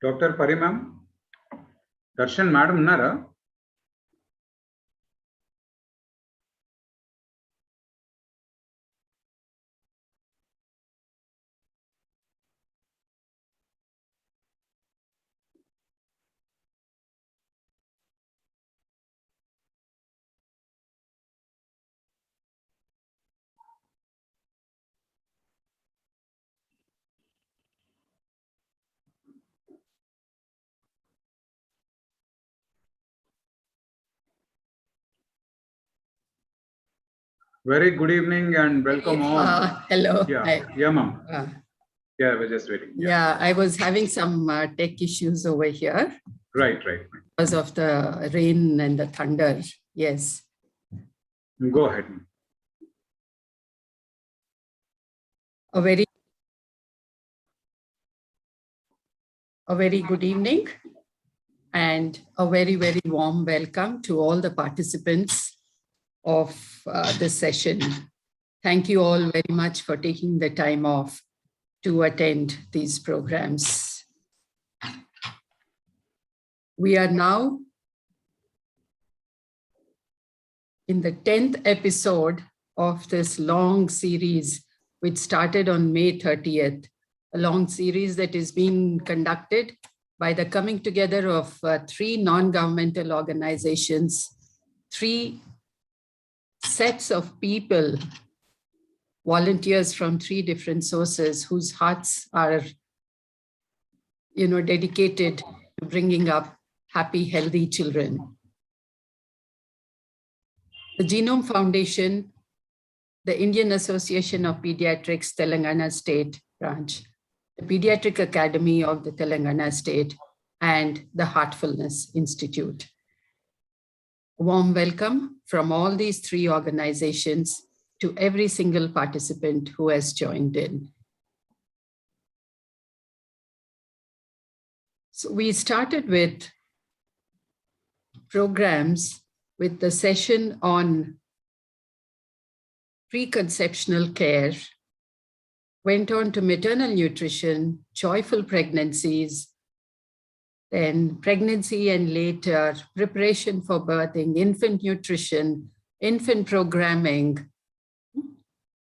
Dr. Pari ma'am, Darshan madam Nara. Very good evening and welcome all. Hello. Yeah, ma'am. Yeah, we're just waiting. Yeah, I was having some tech issues over here. Right. Because of the rain and the thunder. Yes. Go ahead. A very good evening and a very, very warm welcome to all the participants of this session. Thank you all very much for taking the time off to attend these programs. We are now in the 10th episode of this long series, which started on May 30th, a long series that is being conducted by the coming together of 3 non-governmental organizations, 3 sets of people, volunteers from 3 different sources whose hearts are, dedicated to bringing up happy, healthy children. The Genome Foundation, the Indian Association of Pediatrics, Telangana State Branch, the Pediatric Academy of the Telangana State, and the Heartfulness Institute. A warm welcome from all these 3 organizations to every single participant who has joined in. So we started with programs with the session on preconceptional care, went on to maternal nutrition, joyful pregnancies, then pregnancy and later, preparation for birthing, infant nutrition, infant programming,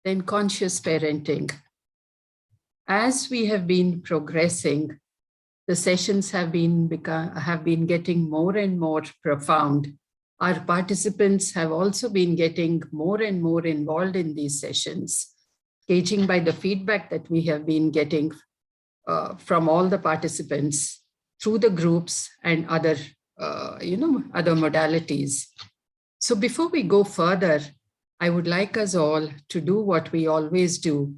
then conscious parenting. As we have been progressing, the sessions have been getting more and more profound. Our participants have also been getting more and more involved in these sessions, gauging by the feedback that we have been getting from all the participants through the groups and other modalities. So before we go further, I would like us all to do what we always do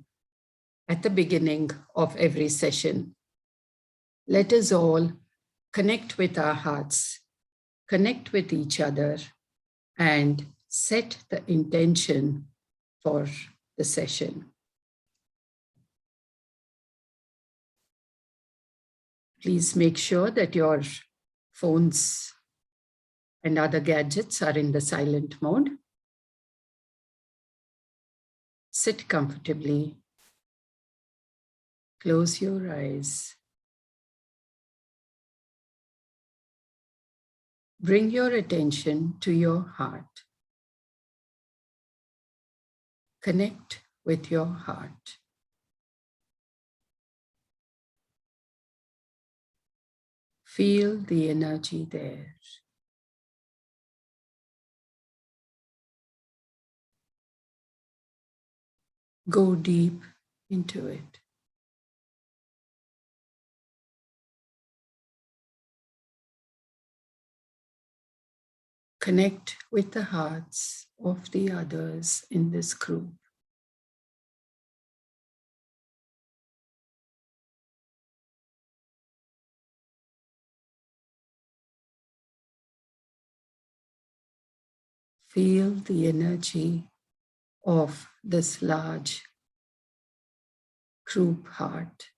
at the beginning of every session. Let us all connect with our hearts, connect with each other, and set the intention for the session. Please make sure that your phones and other gadgets are in the silent mode. Sit comfortably. Close your eyes. Bring your attention to your heart. Connect with your heart. Feel the energy there. Go deep into it. Connect with the hearts of the others in this group. Feel the energy of this large group heart.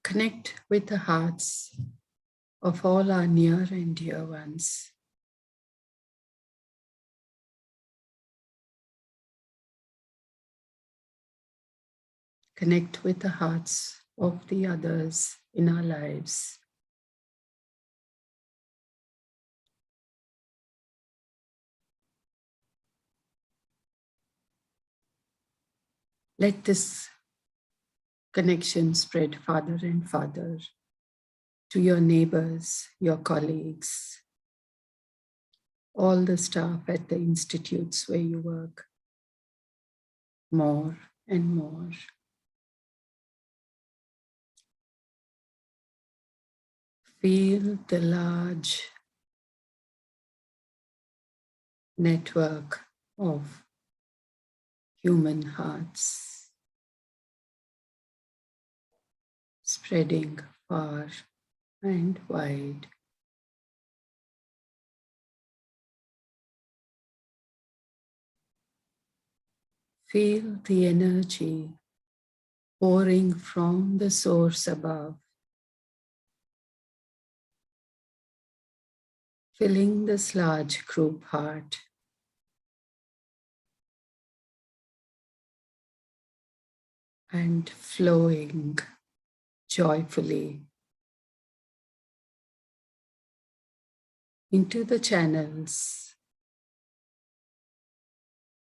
Connect with the hearts of all our near and dear ones. Connect with the hearts of the others in our lives. Let this connection spread farther and farther to your neighbors, your colleagues, all the staff at the institutes where you work, more and more. Feel the large network of human hearts spreading far and wide. Feel the energy pouring from the source above, filling this large group heart. And flowing joyfully into the channels,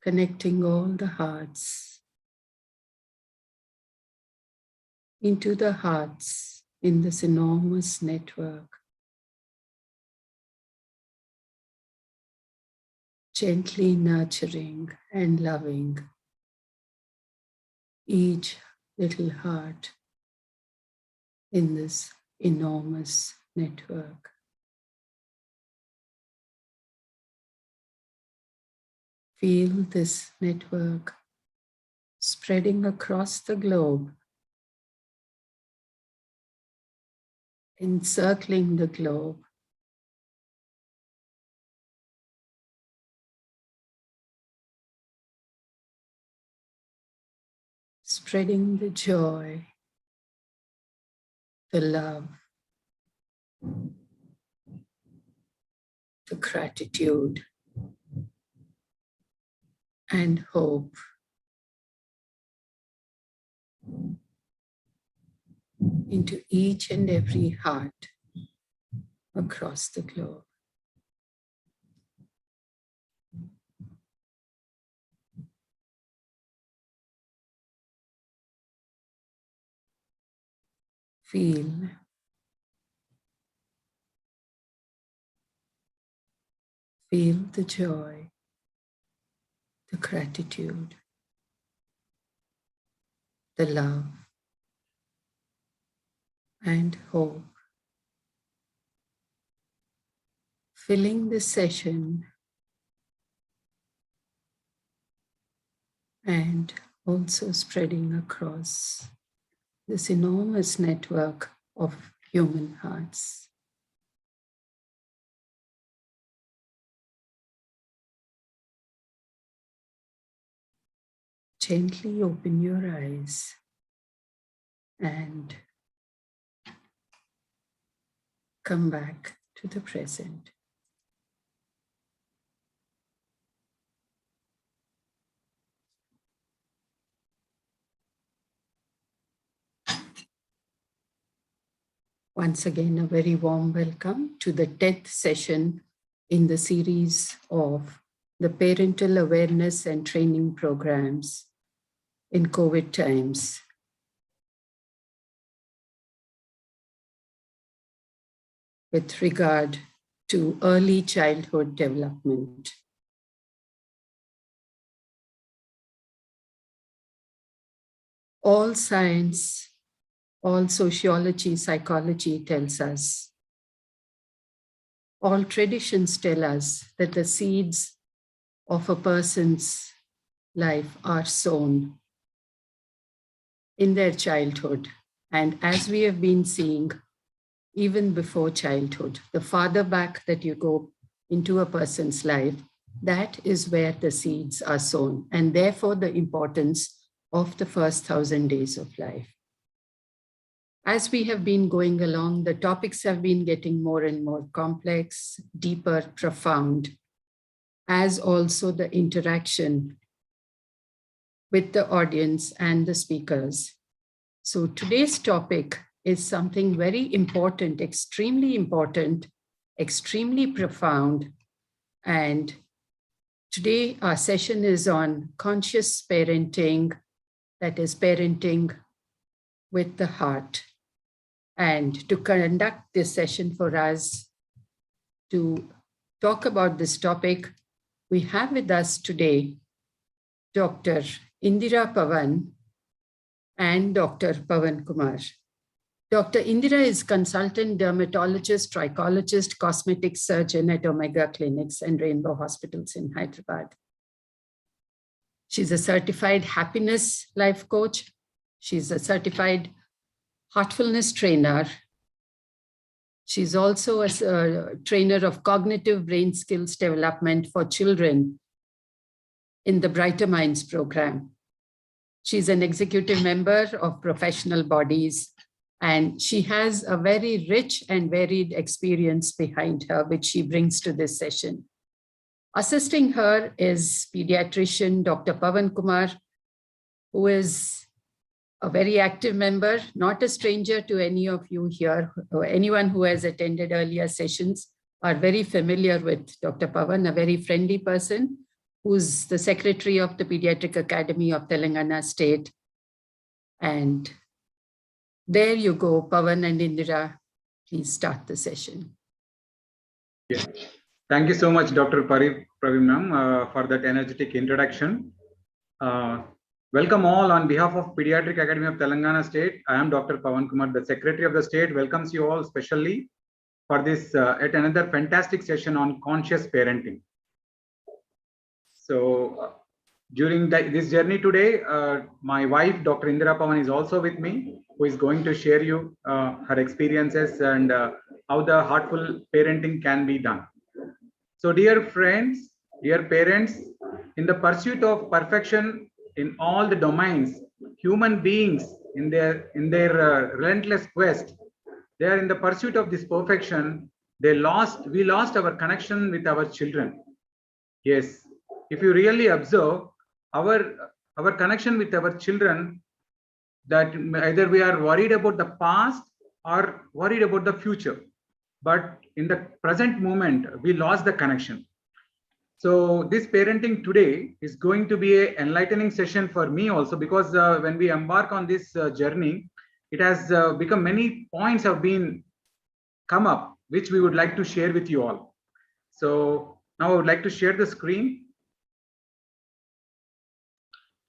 connecting all the hearts into the hearts in this enormous network. Gently nurturing and loving each little heart in this enormous network. Feel this network spreading across the globe, encircling the globe, spreading the joy, the love, the gratitude, and hope into each and every heart across the globe. Feel the joy, the gratitude, the love, and hope, filling the session and also spreading across this enormous network of human hearts. Gently open your eyes and come back to the present. Once again, a very warm welcome to the 10th session in the series of the Parental Awareness and Training Programs in COVID times. With regard to early childhood development. All science, all sociology, psychology tells us, all traditions tell us that the seeds of a person's life are sown in their childhood. And as we have been seeing, even before childhood, the farther back that you go into a person's life, that is where the seeds are sown, and therefore the importance of the first 1,000 days of life. As we have been going along, the topics have been getting more and more complex, deeper, profound, as also the interaction with the audience and the speakers. So today's topic is something very important, extremely profound. And today our session is on conscious parenting, that is parenting with the heart. And to conduct this session for us, to talk about this topic, we have with us today Dr. Indira Pavan and Dr. Pavan Kumar. Dr. Indira is consultant dermatologist, trichologist, cosmetic surgeon at Omega Clinics and Rainbow Hospitals in Hyderabad. She's a certified happiness life coach. She's a certified heartfulness trainer. She's also a trainer of cognitive brain skills development for children in the Brighter Minds program. She's an executive member of professional bodies, and she has a very rich and varied experience behind her, which she brings to this session. Assisting her is pediatrician Dr. Pavan Kumar, who is a very active member, not a stranger to any of you here. Anyone who has attended earlier sessions are very familiar with Dr. Pavan, a very friendly person who's the secretary of the Pediatric Academy of Telangana State. And there you go, Pavan and Indira, please start the session. Yeah. Thank you so much, Dr. Praveen ma'am, for that energetic introduction. Welcome all on behalf of Pediatric Academy of Telangana State. I am Dr. Pavan Kumar, the Secretary of the State. Welcomes you all specially for this yet another fantastic session on conscious parenting. So during this journey today, my wife, Dr. Indira Pavan, is also with me, who is going to share you her experiences and how the heartful parenting can be done. So dear friends, dear parents, in the pursuit of perfection in all the domains, human beings in their relentless quest, they are in the pursuit of this perfection. We lost our connection with our children. Yes, if you really observe our connection with our children, that either we are worried about the past or worried about the future, but in the present moment we lost the connection. So this parenting today is going to be an enlightening session for me also, because when we embark on this journey, it has become many points have been come up, which we would like to share with you all. So now I would like to share the screen.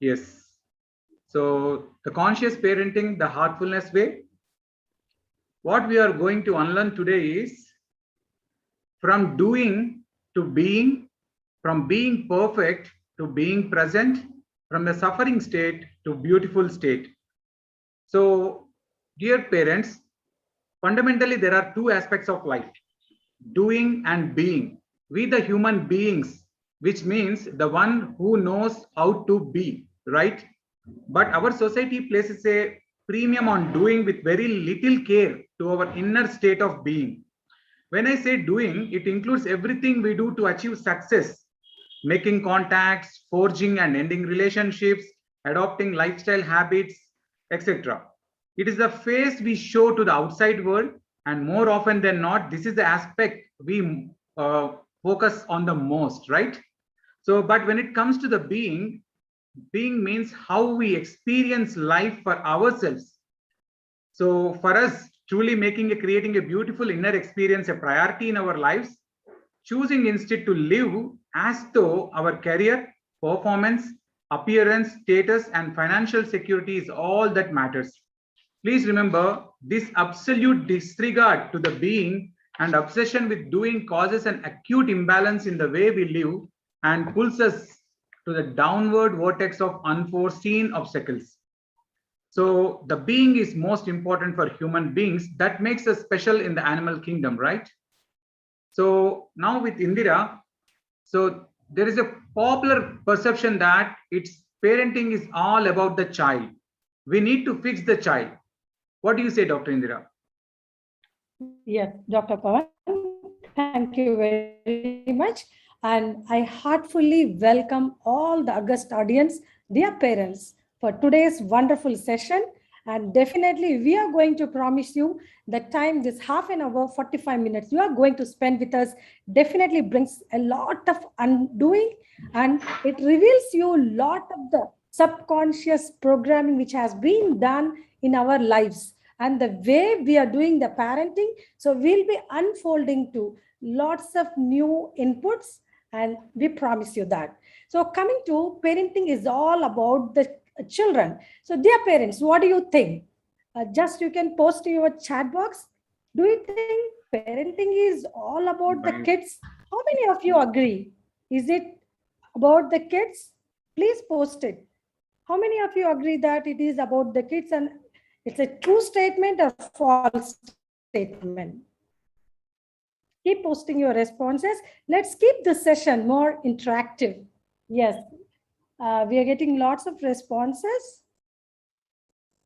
Yes. So the conscious parenting, the heartfulness way. What we are going to unlearn today is from doing to being, from being perfect to being present, from the suffering state to beautiful state. So, dear parents, fundamentally there are two aspects of life, doing and being. We the human beings, which means the one who knows how to be, right? But our society places a premium on doing with very little care to our inner state of being. When I say doing, it includes everything we do to achieve success, making contacts, forging and ending relationships, adopting lifestyle habits, etc. It is the face we show to the outside world, and more often than not, this is the aspect we focus on the most, right? So, but when it comes to the being means how we experience life for ourselves. So for us, truly creating a beautiful inner experience a priority in our lives, choosing instead to live as though our career, performance, appearance, status, and financial security is all that matters. Please remember, this absolute disregard to the being and obsession with doing causes an acute imbalance in the way we live and pulls us to the downward vortex of unforeseen obstacles. So the being is most important for human beings. That makes us special in the animal kingdom, right? So now with Indira, so there is a popular perception that it's parenting is all about the child. We need to fix the child. What do you say, Dr. Indira? Yes, Dr. Pawan, thank you very much. And I heartfully welcome all the august audience, dear parents, for today's wonderful session. And definitely, we are going to promise you the time, this half an hour, 45 minutes, you are going to spend with us, definitely brings a lot of undoing, and it reveals you a lot of the subconscious programming which has been done in our lives and the way we are doing the parenting. So we'll be unfolding to lots of new inputs, and we promise you that. So coming to parenting is all about the children. So dear parents, what do you think? Just you can post in your chat box. Do you think parenting is all about the kids? How many of you agree? Is it about the kids? Please post it. How many of you agree that it is about the kids and it's a true statement or false statement? Keep posting your responses. Let's keep the session more interactive. Yes, we are getting lots of responses.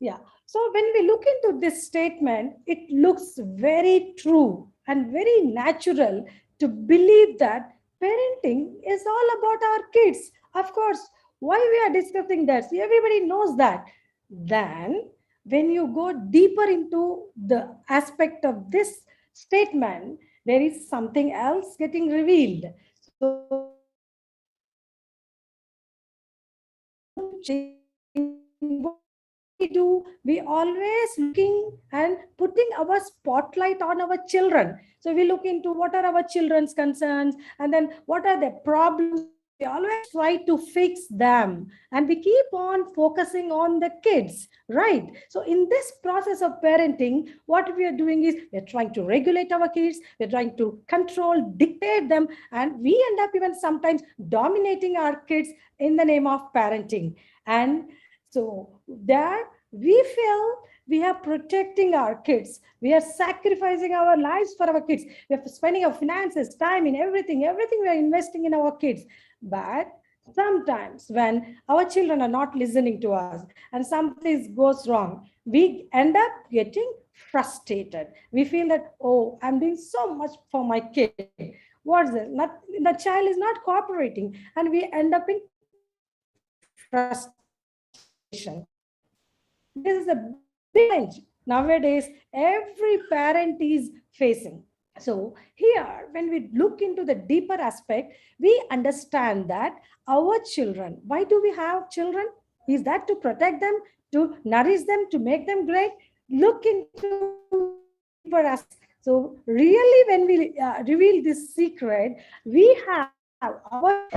Yeah. So when we look into this statement, it looks very true and very natural to believe that parenting is all about our kids. Of course, why we are discussing that? See, everybody knows that. Then when you go deeper into the aspect of this statement, there is something else getting revealed. So what we do, we always looking and putting our spotlight on our children. So we look into what are our children's concerns, and then what are the problems. We always try to fix them, and we keep on focusing on the kids, right? So in this process of parenting, what we are doing is we're trying to regulate our kids, we're trying to control, dictate them, and we end up even sometimes dominating our kids in the name of parenting. And so there we feel we are protecting our kids. We are sacrificing our lives for our kids. We are spending our finances, time, in everything we are investing in our kids. But sometimes when our children are not listening to us and something goes wrong, we end up getting frustrated. We feel that, oh, I'm doing so much for my kid. What's it? Not, the child is not cooperating, and we end up in frustration. This is a big challenge nowadays every parent is facing. So here, when we look into the deeper aspect, we understand that our children, why do we have children? Is that to protect them, to nourish them, to make them great? Look into deeper aspect. So really, when we reveal this secret, we have our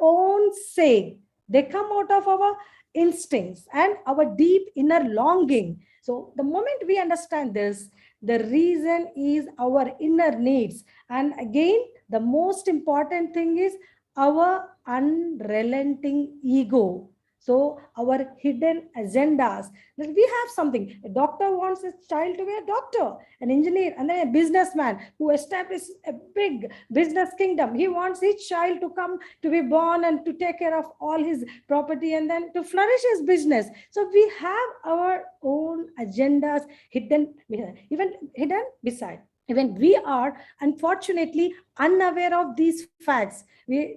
own say. They come out of our instincts and our deep inner longing. So the moment we understand this, the reason is our inner needs. And again, the most important thing is our unrelenting ego. So our hidden agendas, that we have something. A doctor wants his child to be a doctor, an engineer, and then a businessman who establishes a big business kingdom. He wants his child to come to be born and to take care of all his property and then to flourish his business. So we have our own agendas hidden, even hidden beside. Even we are unfortunately unaware of these facts.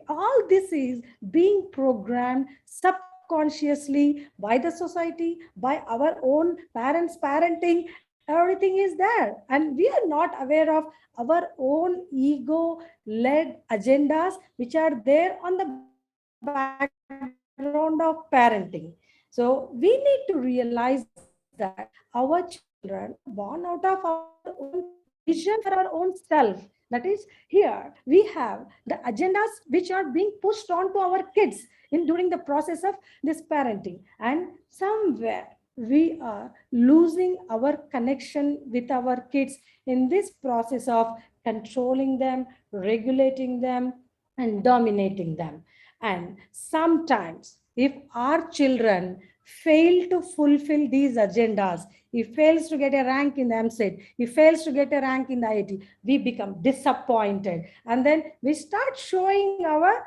All this is being programmed subconsciously by the society, by our own parents parenting. Everything is there, and we are not aware of our own ego led agendas which are there on the background of parenting. So we need to realize that our children are born out of our own vision for our own self. That is, here we have the agendas which are being pushed on to our kids. during the process of this parenting. And somewhere we are losing our connection with our kids in this process of controlling them, regulating them, and dominating them. And sometimes if our children fail to fulfill these agendas, he fails to get a rank in the MSET, he fails to get a rank in the IIT, we become disappointed. And then we start showing our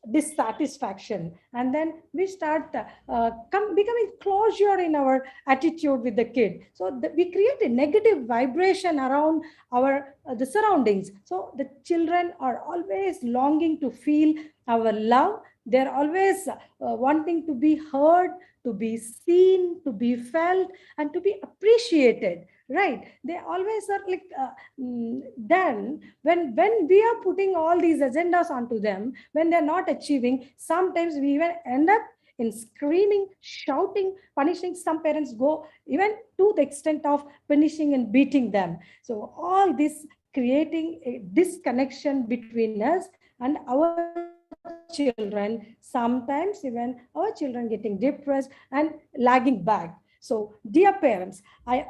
dissatisfaction. And then we start becoming closure in our attitude with the kid. So we create a negative vibration around our the surroundings. So the children are always longing to feel our love. They're always wanting to be heard, to be seen, to be felt, and to be appreciated, right? They always are like then when we are putting all these agendas onto them, when they're not achieving, sometimes we even end up in screaming, shouting, punishing. Some parents go even to the extent of punishing and beating them. So all this creating a disconnection between us and our children, sometimes even our children getting depressed and lagging back. So dear parents, I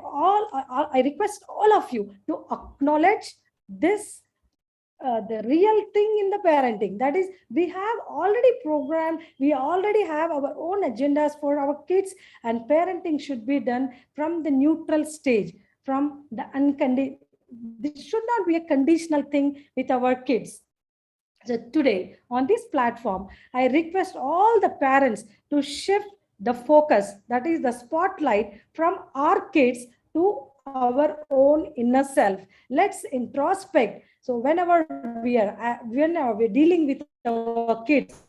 request all of you to acknowledge this the real thing in the parenting. That is, we have already programmed, we already have our own agendas for our kids, and parenting should be done from the neutral stage, from the unconditional. This should not be a conditional thing with our kids. So today on this platform, I request all the parents to shift the focus, that is the spotlight, from our kids to our own inner self. Let's introspect. So whenever we're dealing with our kids,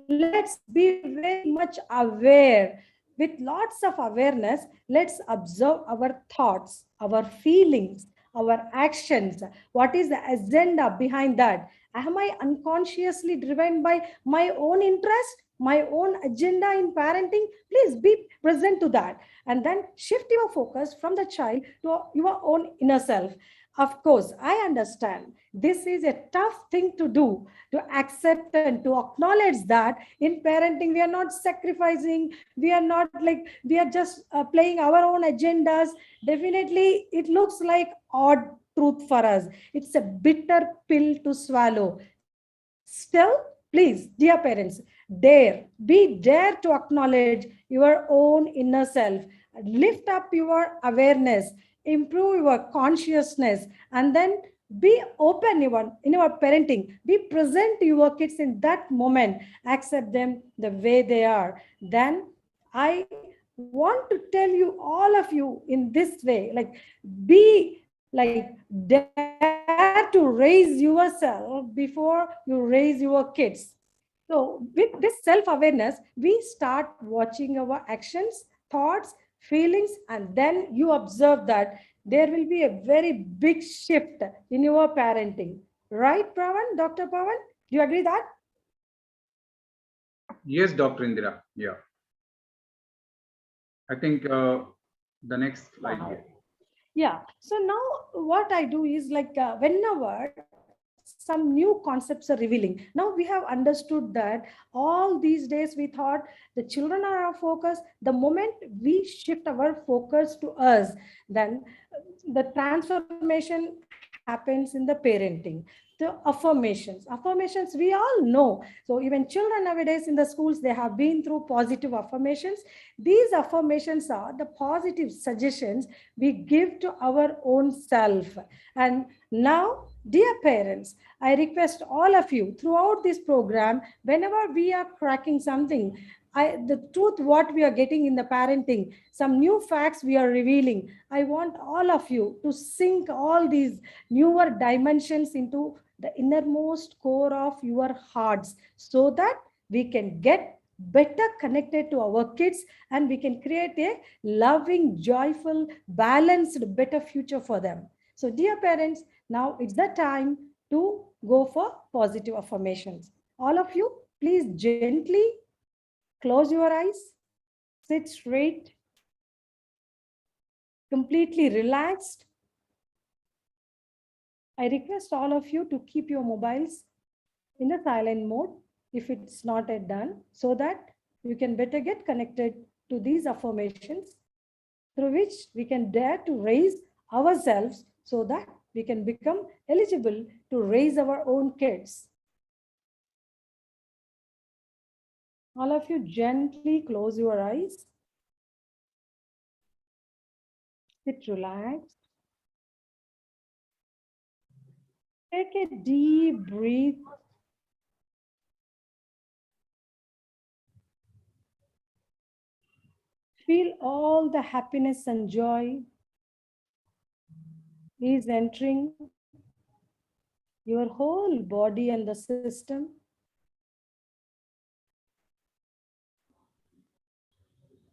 let's be very much aware. With lots of awareness, let's observe our thoughts, our feelings, our actions. What is the agenda behind that? Am I unconsciously driven by my own interest, my own agenda in parenting? Please be present to that. And then shift your focus from the child to your own inner self. Of course, I understand this is a tough thing to do, to accept and to acknowledge that in parenting, we are not sacrificing, we are not like, we are just playing our own agendas. Definitely, it looks like odd truth for us. It's a bitter pill to swallow. Still, please, dear parents, dare to acknowledge your own inner self, lift up your awareness, improve your consciousness, and then be open in your parenting. Be present to your kids in that moment. Accept them the way they are. Then I want to tell you, all of you, in this way, like, be like, dare to raise yourself before you raise your kids. So with this self-awareness, we start watching our actions, thoughts, feelings, and then you observe that there will be a very big shift in your parenting. Right, Pawan? Dr. Pawan? Do you agree that? Yes, Dr. Indira. Yeah. I think the next slide. Wow. Yeah. So now what I do is like whenever some new concepts are revealing. Now we have understood that all these days we thought the children are our focus. The moment we shift our focus to us, then the transformation happens in the parenting. The affirmations we all know. So even children nowadays in the schools, they have been through positive affirmations. These affirmations are the positive suggestions we give to our own self. And now, dear parents, I request all of you throughout this program, whenever we are cracking something, the truth, what we are getting in the parenting, some new facts we are revealing, I want all of you to sink all these newer dimensions into the innermost core of your hearts, so that we can get better connected to our kids and we can create a loving, joyful, balanced, better future for them. So dear parents, now it's the time to go for positive affirmations. All of you, please gently close your eyes, sit straight, completely relaxed. I request all of you to keep your mobiles in the silent mode if it's not yet done, so that you can better get connected to these affirmations through which we can dare to raise ourselves so that we can become eligible to raise our own kids. All of you gently close your eyes. Sit relaxed. Take a deep breath. Feel all the happiness and joy is entering your whole body and the system.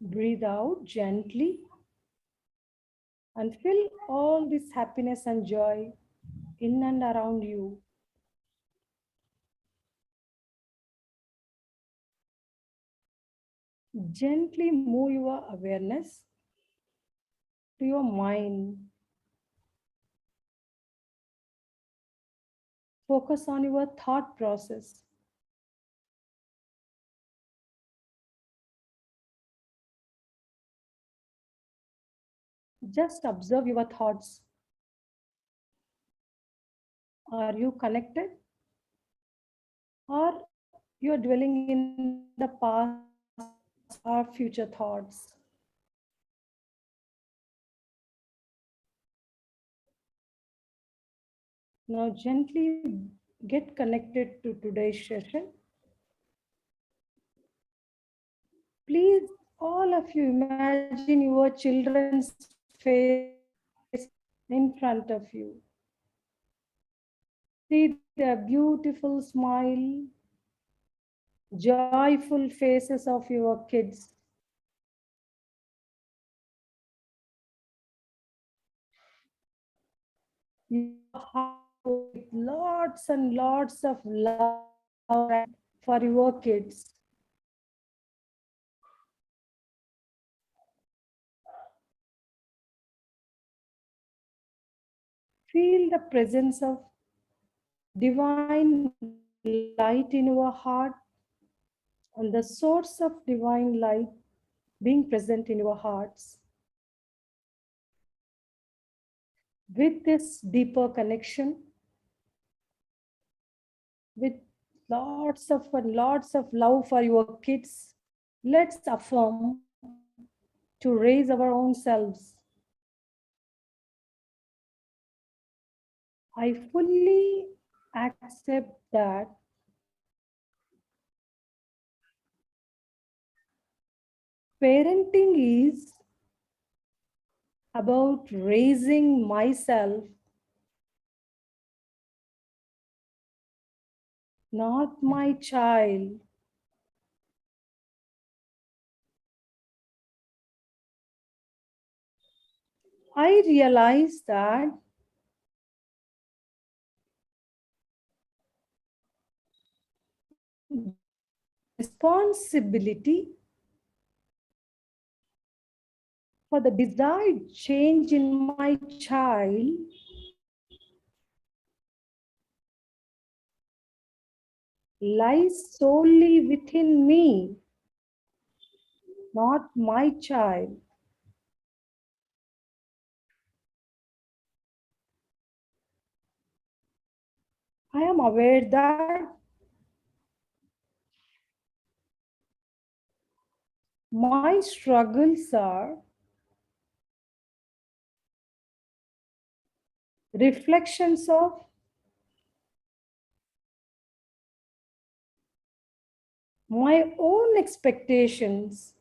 Breathe out gently and feel all this happiness and joy in and around you. Gently move your awareness to your mind. Focus on your thought process. Just observe your thoughts. Are you connected? Or you are dwelling in the past or future thoughts? Now gently get connected to today's session. Please, all of you, imagine your children's face in front of you. See the beautiful smile, joyful faces of your kids. Your heart with lots and lots of love for your kids. Feel the presence of divine light in your heart and the source of divine light being present in your hearts. With this deeper connection, with lots of love for your kids, let's affirm to raise our own selves. I fully accept that parenting is about raising myself, not my child. I realize that responsibility for the desired change in my child lies solely within me, not my child. I am aware that my struggles are reflections of my own expectations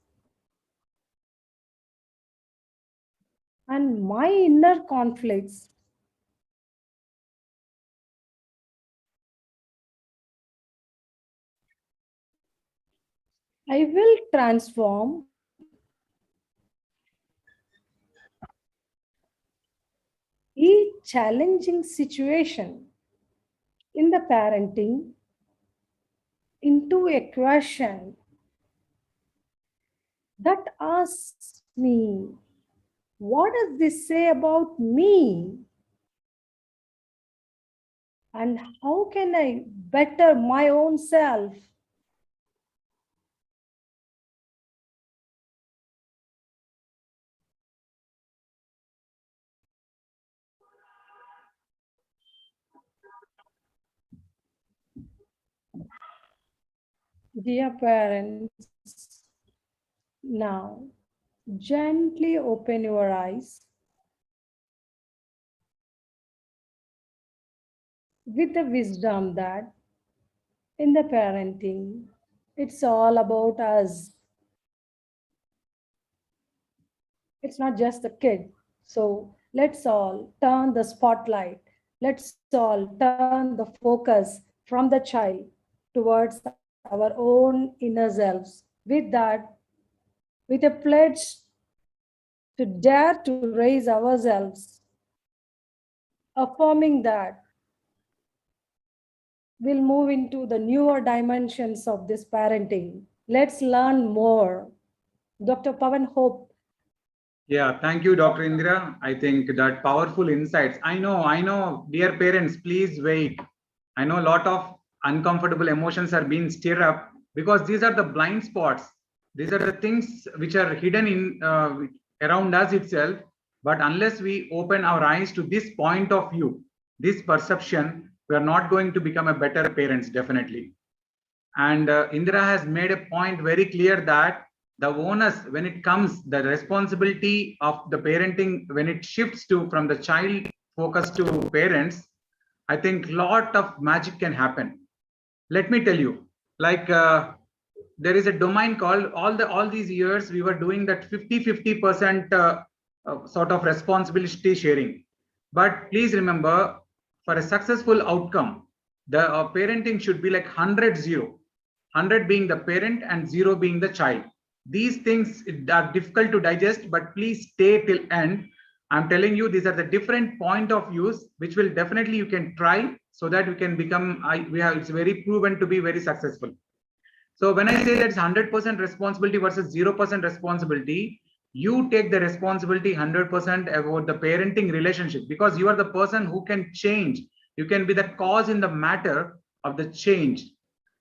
and my inner conflicts. I will transform each challenging situation in the parenting into a question that asks me, what does this say about me? And how can I better my own self? Dear parents, now gently open your eyes with the wisdom that in the parenting, it's all about us. It's not just the kid. So let's all turn the spotlight. Let's all turn the focus from the child towards our own inner selves. With that, with a pledge to dare to raise ourselves, affirming that we'll move into the newer dimensions of this parenting. Let's learn more. Dr. Pavan, hope. Yeah, thank you, Dr. Indira. I think that powerful insights. I know, dear parents, please wait. I know a lot of uncomfortable emotions are being stirred up because these are the blind spots. These are the things which are hidden in around us itself. But unless we open our eyes to this point of view, this perception, we are not going to become a better parents, definitely. And Indira has made a point very clear that the onus, when it comes, the responsibility of the parenting, when it shifts to from the child focus to parents, I think lot of magic can happen. Let me tell you, like there is a domain called all these years we were doing that 50-50% sort of responsibility sharing. But please remember, for a successful outcome, the parenting should be like 100-0. 100 being the parent and 0 being the child. These things are difficult to digest, but please stay till end. I'm telling you, these are the different point of views, which will definitely you can try so that you can become, it's very proven to be very successful. So when I say that it's 100% responsibility versus 0% responsibility, you take the responsibility 100% about the parenting relationship, because you are the person who can change. You can be the cause in the matter of the change.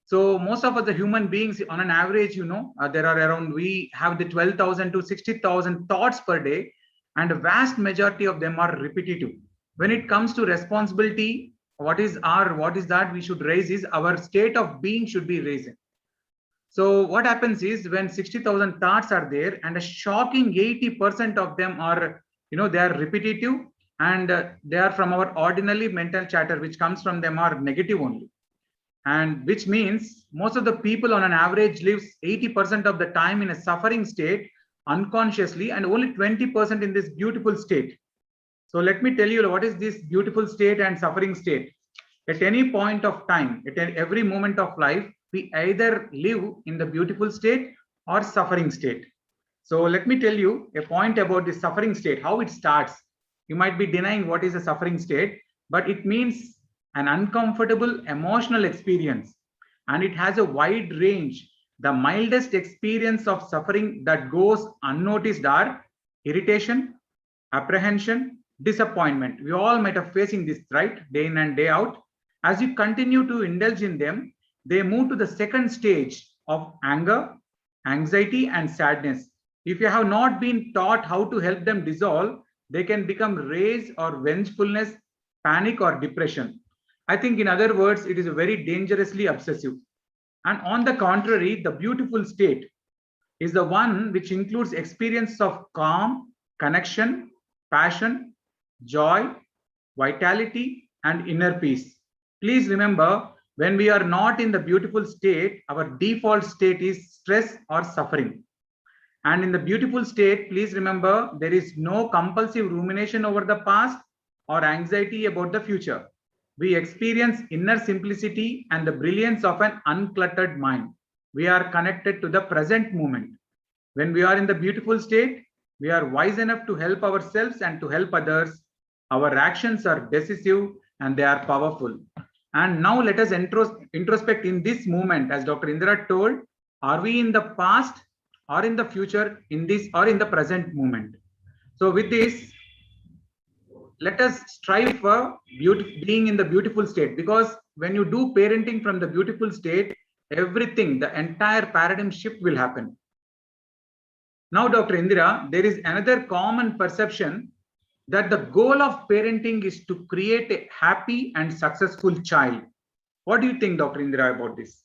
So most of us, the human beings, on an average, there are around, we have the 12,000 to 60,000 thoughts per day, and a vast majority of them are repetitive. When it comes to responsibility, what is that we should raise is our state of being should be raising. So what happens is when 60,000 thoughts are there and a shocking 80% of them are, they are repetitive, and they are from our ordinary mental chatter, which comes from them are negative only. And which means most of the people on an average lives 80% of the time in a suffering state unconsciously, and only 20% in this beautiful state. So let me tell you what is this beautiful state and suffering state. At any point of time, at every moment of life, we either live in the beautiful state or suffering state. So let me tell you a point about the suffering state, how it starts. You might be denying what is a suffering state, but it means an uncomfortable emotional experience, and it has a wide range. The mildest experience of suffering that goes unnoticed are irritation, apprehension, disappointment. We all might have facing this, right, day in and day out. As you continue to indulge in them, they move to the second stage of anger, anxiety, and sadness. If you have not been taught how to help them dissolve, they can become rage or vengefulness, panic, or depression. I think, in other words, it is very dangerously obsessive. And on the contrary, the beautiful state is the one which includes experience of calm, connection, passion, joy, vitality, and inner peace. Please remember, when we are not in the beautiful state, our default state is stress or suffering. And in the beautiful state, please remember, there is no compulsive rumination over the past or anxiety about the future. We experience inner simplicity and the brilliance of an uncluttered mind. We are connected to the present moment. When we are in the beautiful state, we are wise enough to help ourselves and to help others. Our actions are decisive and they are powerful. And now let us introspect in this moment, as Dr. Indira told, are we in the past or in the future, in this or in the present moment? So with this, let us strive for being in the beautiful state, because when you do parenting from the beautiful state, everything, the entire paradigm shift will happen. Now, Dr. Indira, there is another common perception that the goal of parenting is to create a happy and successful child. What do you think, Dr. Indira, about this?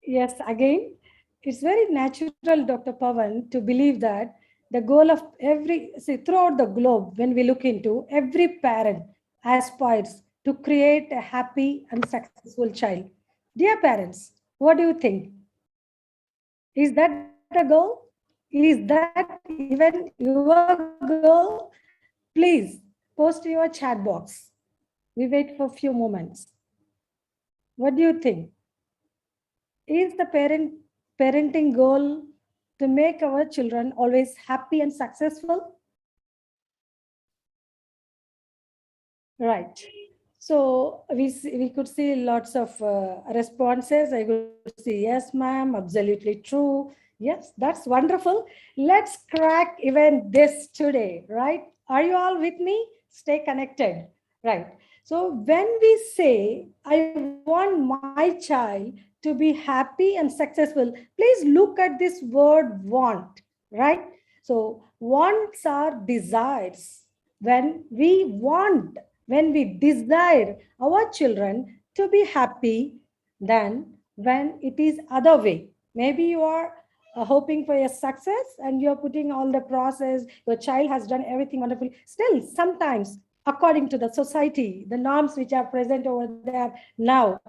Yes, again, it's very natural, Dr. Pawan, to believe that the goal of throughout the globe, when we look into, every parent aspires to create a happy and successful child. Dear parents, what do you think? Is that the goal? Is that even your goal? Please post in your chat box. We wait for a few moments. What do you think? Is the parenting goal to make our children always happy and successful? Right. So we could see lots of responses. I could see yes, ma'am, absolutely true. Yes, that's wonderful. Let's crack even this today, right? Are you all with me? Stay connected. Right. So when we say, I want my child to be happy and successful, please look at this word want, right? So wants are desires. When we desire our children to be happy, than when it is other way. Maybe you are hoping for a success and you're putting all the process, your child has done everything wonderful. Still, sometimes, according to the society, the norms which are present over there now,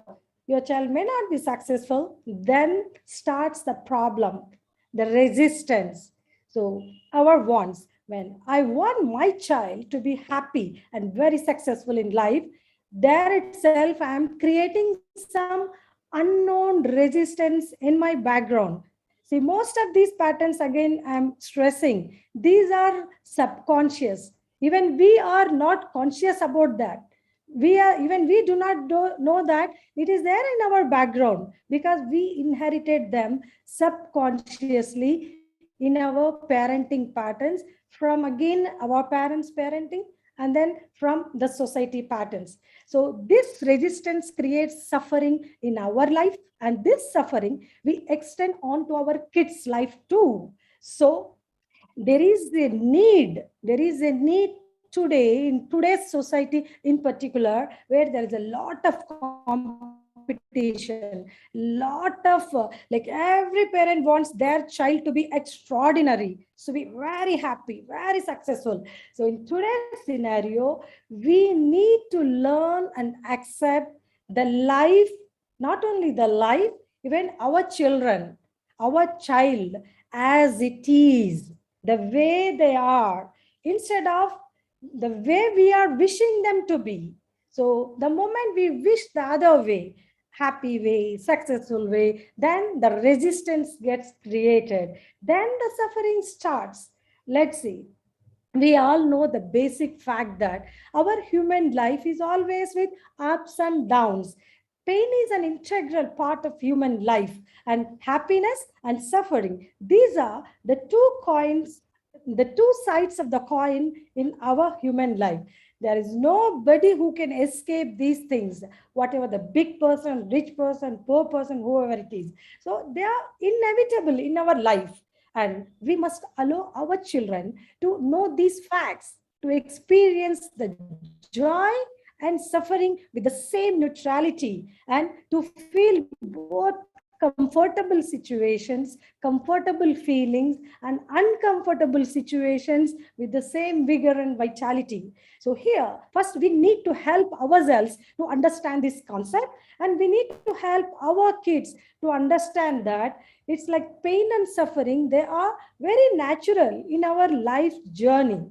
your child may not be successful. Then starts the problem, the resistance. So our wants, when I want my child to be happy and very successful in life, there itself I am creating some unknown resistance in my background. See, most of these patterns, again, I'm stressing, these are subconscious. Even we are not conscious about that. We do not know that it is there in our background because we inherited them subconsciously in our parenting patterns from, again, our parents' parenting, and then from the society patterns. So this resistance creates suffering in our life, and this suffering we extend on to our kids' life too. So there is a need today in today's society in particular, where there is a lot of competition, lot of every parent wants their child to be extraordinary, to be very happy, very successful. So in today's scenario, we need to learn and accept the life, not only the life, even our children, our child as it is, the way they are, instead of the way we are wishing them to be. So the moment we wish the other way, happy way, successful way, then the resistance gets created. Then the suffering starts. Let's see. We all know the basic fact that our human life is always with ups and downs. Pain is an integral part of human life, and happiness and suffering, these are the two sides of the coin in our human life. There is nobody who can escape these things, whatever the big person, rich person, poor person, whoever it is. So they are inevitable in our life. And we must allow our children to know these facts, to experience the joy and suffering with the same neutrality, and to feel both comfortable situations, comfortable feelings, and uncomfortable situations with the same vigor and vitality. So here, first we need to help ourselves to understand this concept, and we need to help our kids to understand that it's like pain and suffering, they are very natural in our life journey.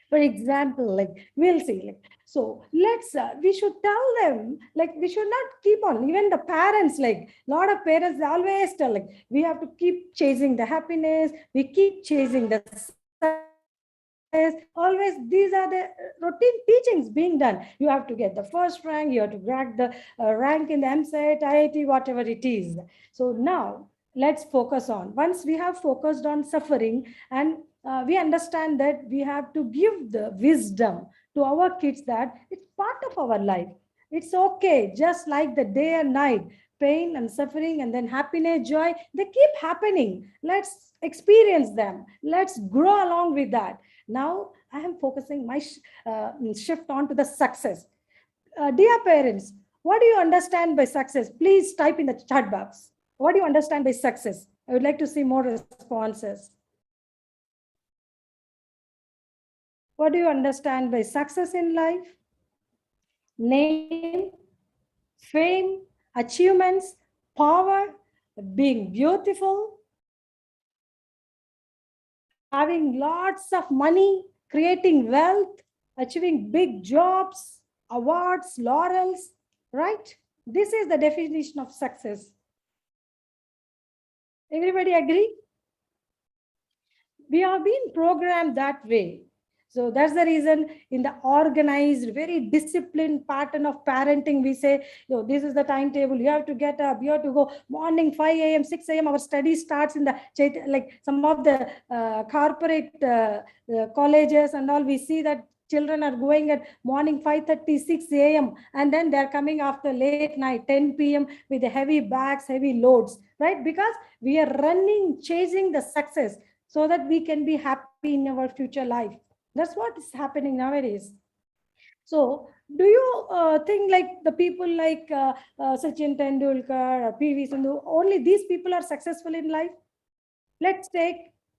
For example, like we'll see, like, so let's we should tell them, like, we should not keep on, even the parents, like a lot of parents, they always tell, like, we have to keep chasing the happiness, we keep chasing the success, always these are the routine teachings being done. You have to get the first rank, you have to crack the rank in the MSET, IIT, whatever it is. So now let's focus on, once we have focused on suffering, and we understand that we have to give the wisdom to our kids that it's part of our life. It's okay, just like the day and night, pain and suffering, and then happiness, joy, they keep happening. Let's experience them. Let's grow along with that. Now, I am focusing my shift on to the success. Dear parents, what do you understand by success? Please type in the chat box. What do you understand by success? I would like to see more responses. What do you understand by success in life? Name, fame, achievements, power, being beautiful, having lots of money, creating wealth, achieving big jobs, awards, laurels, right? This is the definition of success. Everybody agree? We have been programmed that way. So that's the reason in the organized, very disciplined pattern of parenting, we say, this is the timetable, you have to get up, you have to go morning 5 a.m., 6 a.m. Our study starts in the, like some of the corporate colleges and all, we see that children are going at morning 5:30, 6 a.m. and then they're coming after late night, 10 p.m. with the heavy bags, heavy loads, right? Because we are running, chasing the success so that we can be happy in our future life. That's what is happening nowadays. So do you think like the people like Sachin Tendulkar or PV Sindhu, only these people are successful in life? Let's take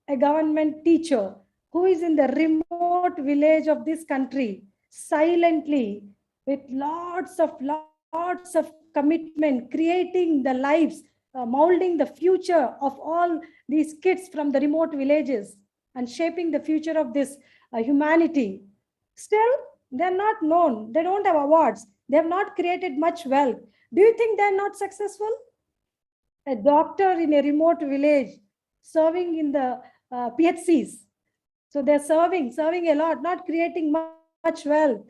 a government teacher who is in the remote village of this country, silently, with lots of commitment, creating the lives, molding the future of all these kids from the remote villages and shaping the future of this humanity. Still, they're not known. They don't have awards. They have not created much wealth. Do you think they're not successful? A doctor in a remote village serving in the PHCs. So they're serving a lot, not creating much wealth,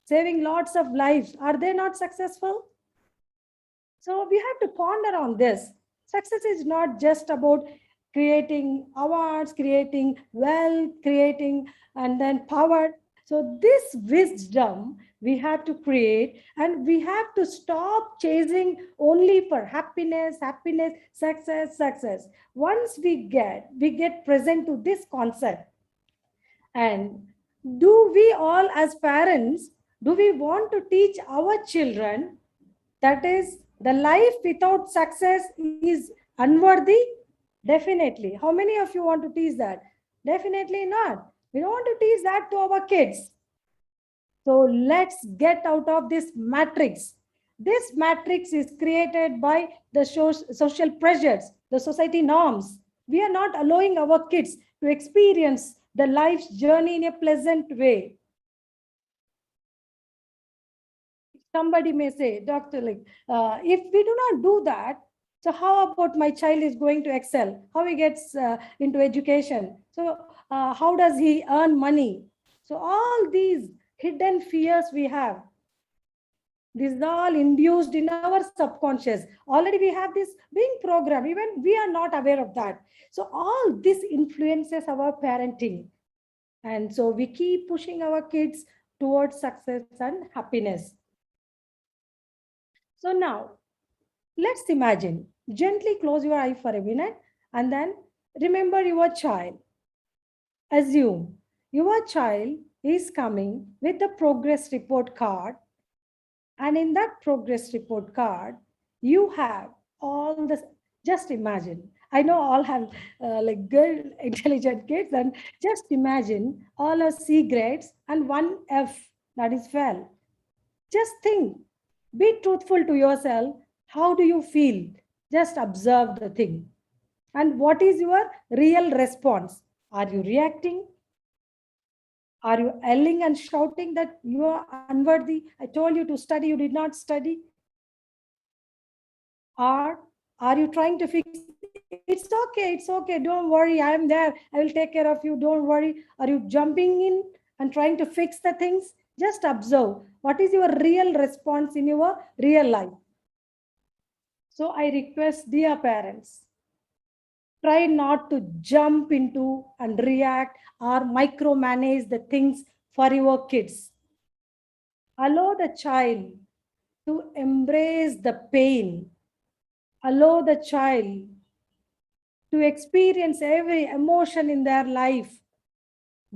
saving lots of lives. Are they not successful? So we have to ponder on this. Success is not just about creating awards, creating wealth, creating and then power. So this wisdom we have to create, and we have to stop chasing only for happiness, success. Once we get present to this concept, and do we all as parents, do we want to teach our children that is the life without success is unworthy? Definitely. How many of you want to teach that? Definitely not. We don't want to teach that to our kids. So let's get out of this matrix. This matrix is created by the social pressures, the society norms. We are not allowing our kids to experience the life's journey in a pleasant way. Somebody may say, doctor, like, if we do not do that, so how about my child is going to excel? How he gets into education? So how does he earn money? So all these hidden fears we have, this is all induced in our subconscious. Already we have this being programmed, even we are not aware of that. So all this influences our parenting. And so we keep pushing our kids towards success and happiness. So now, let's imagine, gently close your eye for a minute and then remember your child. Assume your child is coming with the progress report card, and in that progress report card, you have all the, just imagine, I know all have like good, intelligent kids, and just imagine all are C grades and 1 F, that is fail. Just think, be truthful to yourself. How do you feel? Just observe the thing. And what is your real response? Are you reacting? Are you yelling and shouting that you are unworthy? I told you to study, you did not study. Or are you trying to fix, it's okay, don't worry, I am there, I will take care of you, don't worry. Are you jumping in and trying to fix the things? Just observe. What is your real response in your real life? So I request, dear parents, try not to jump into and react or micromanage the things for your kids. Allow the child to embrace the pain. Allow the child to experience every emotion in their life.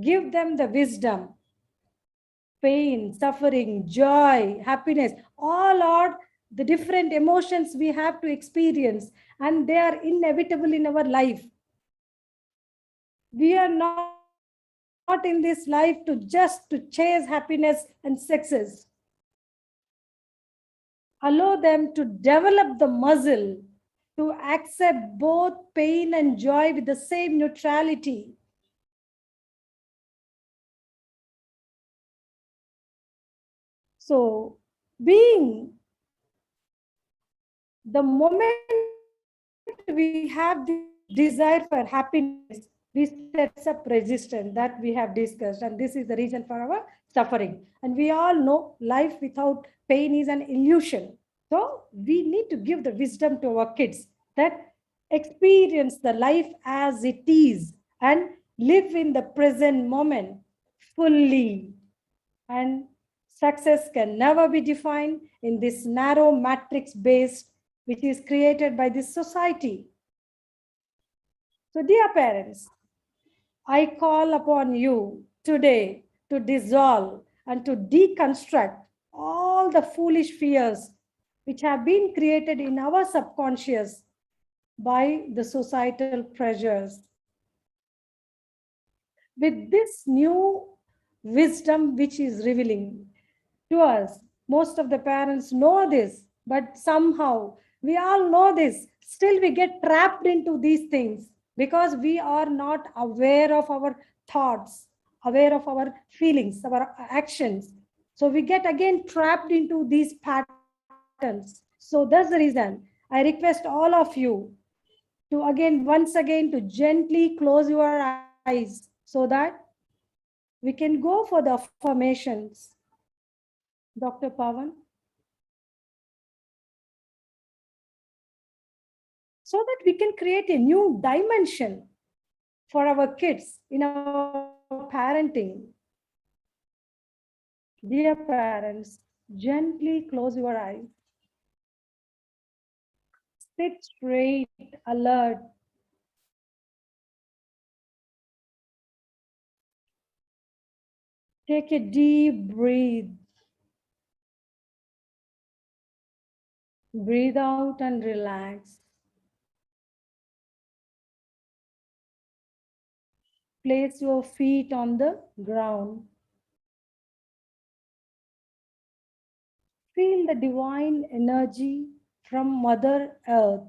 Give them the wisdom. Pain, suffering, joy, happiness, all are the different emotions we have to experience, and they are inevitable in our life. We are not in this life to just to chase happiness and success. Allow them to develop the muscle to accept both pain and joy with the same neutrality. So, being the moment we have this desire for happiness, we set up resistance that we have discussed, and this is the reason for our suffering. And we all know life without pain is an illusion. So we need to give the wisdom to our kids that experience the life as it is and live in the present moment fully. And success can never be defined in this narrow matrix based, which is created by this society. So, dear parents, I call upon you today to dissolve and to deconstruct all the foolish fears which have been created in our subconscious by the societal pressures. With this new wisdom which is revealing to us, most of the parents know this, but somehow we all know this, still we get trapped into these things because we are not aware of our thoughts, aware of our feelings, our actions. So we get again trapped into these patterns. So that's the reason I request all of you to again, once again, to gently close your eyes so that we can go for the affirmations. Dr. Pawan. So that we can create a new dimension for our kids in our parenting. Dear parents, gently close your eyes. Sit straight, alert. Take a deep breath. Breathe out and relax. Place your feet on the ground. Feel the divine energy from Mother Earth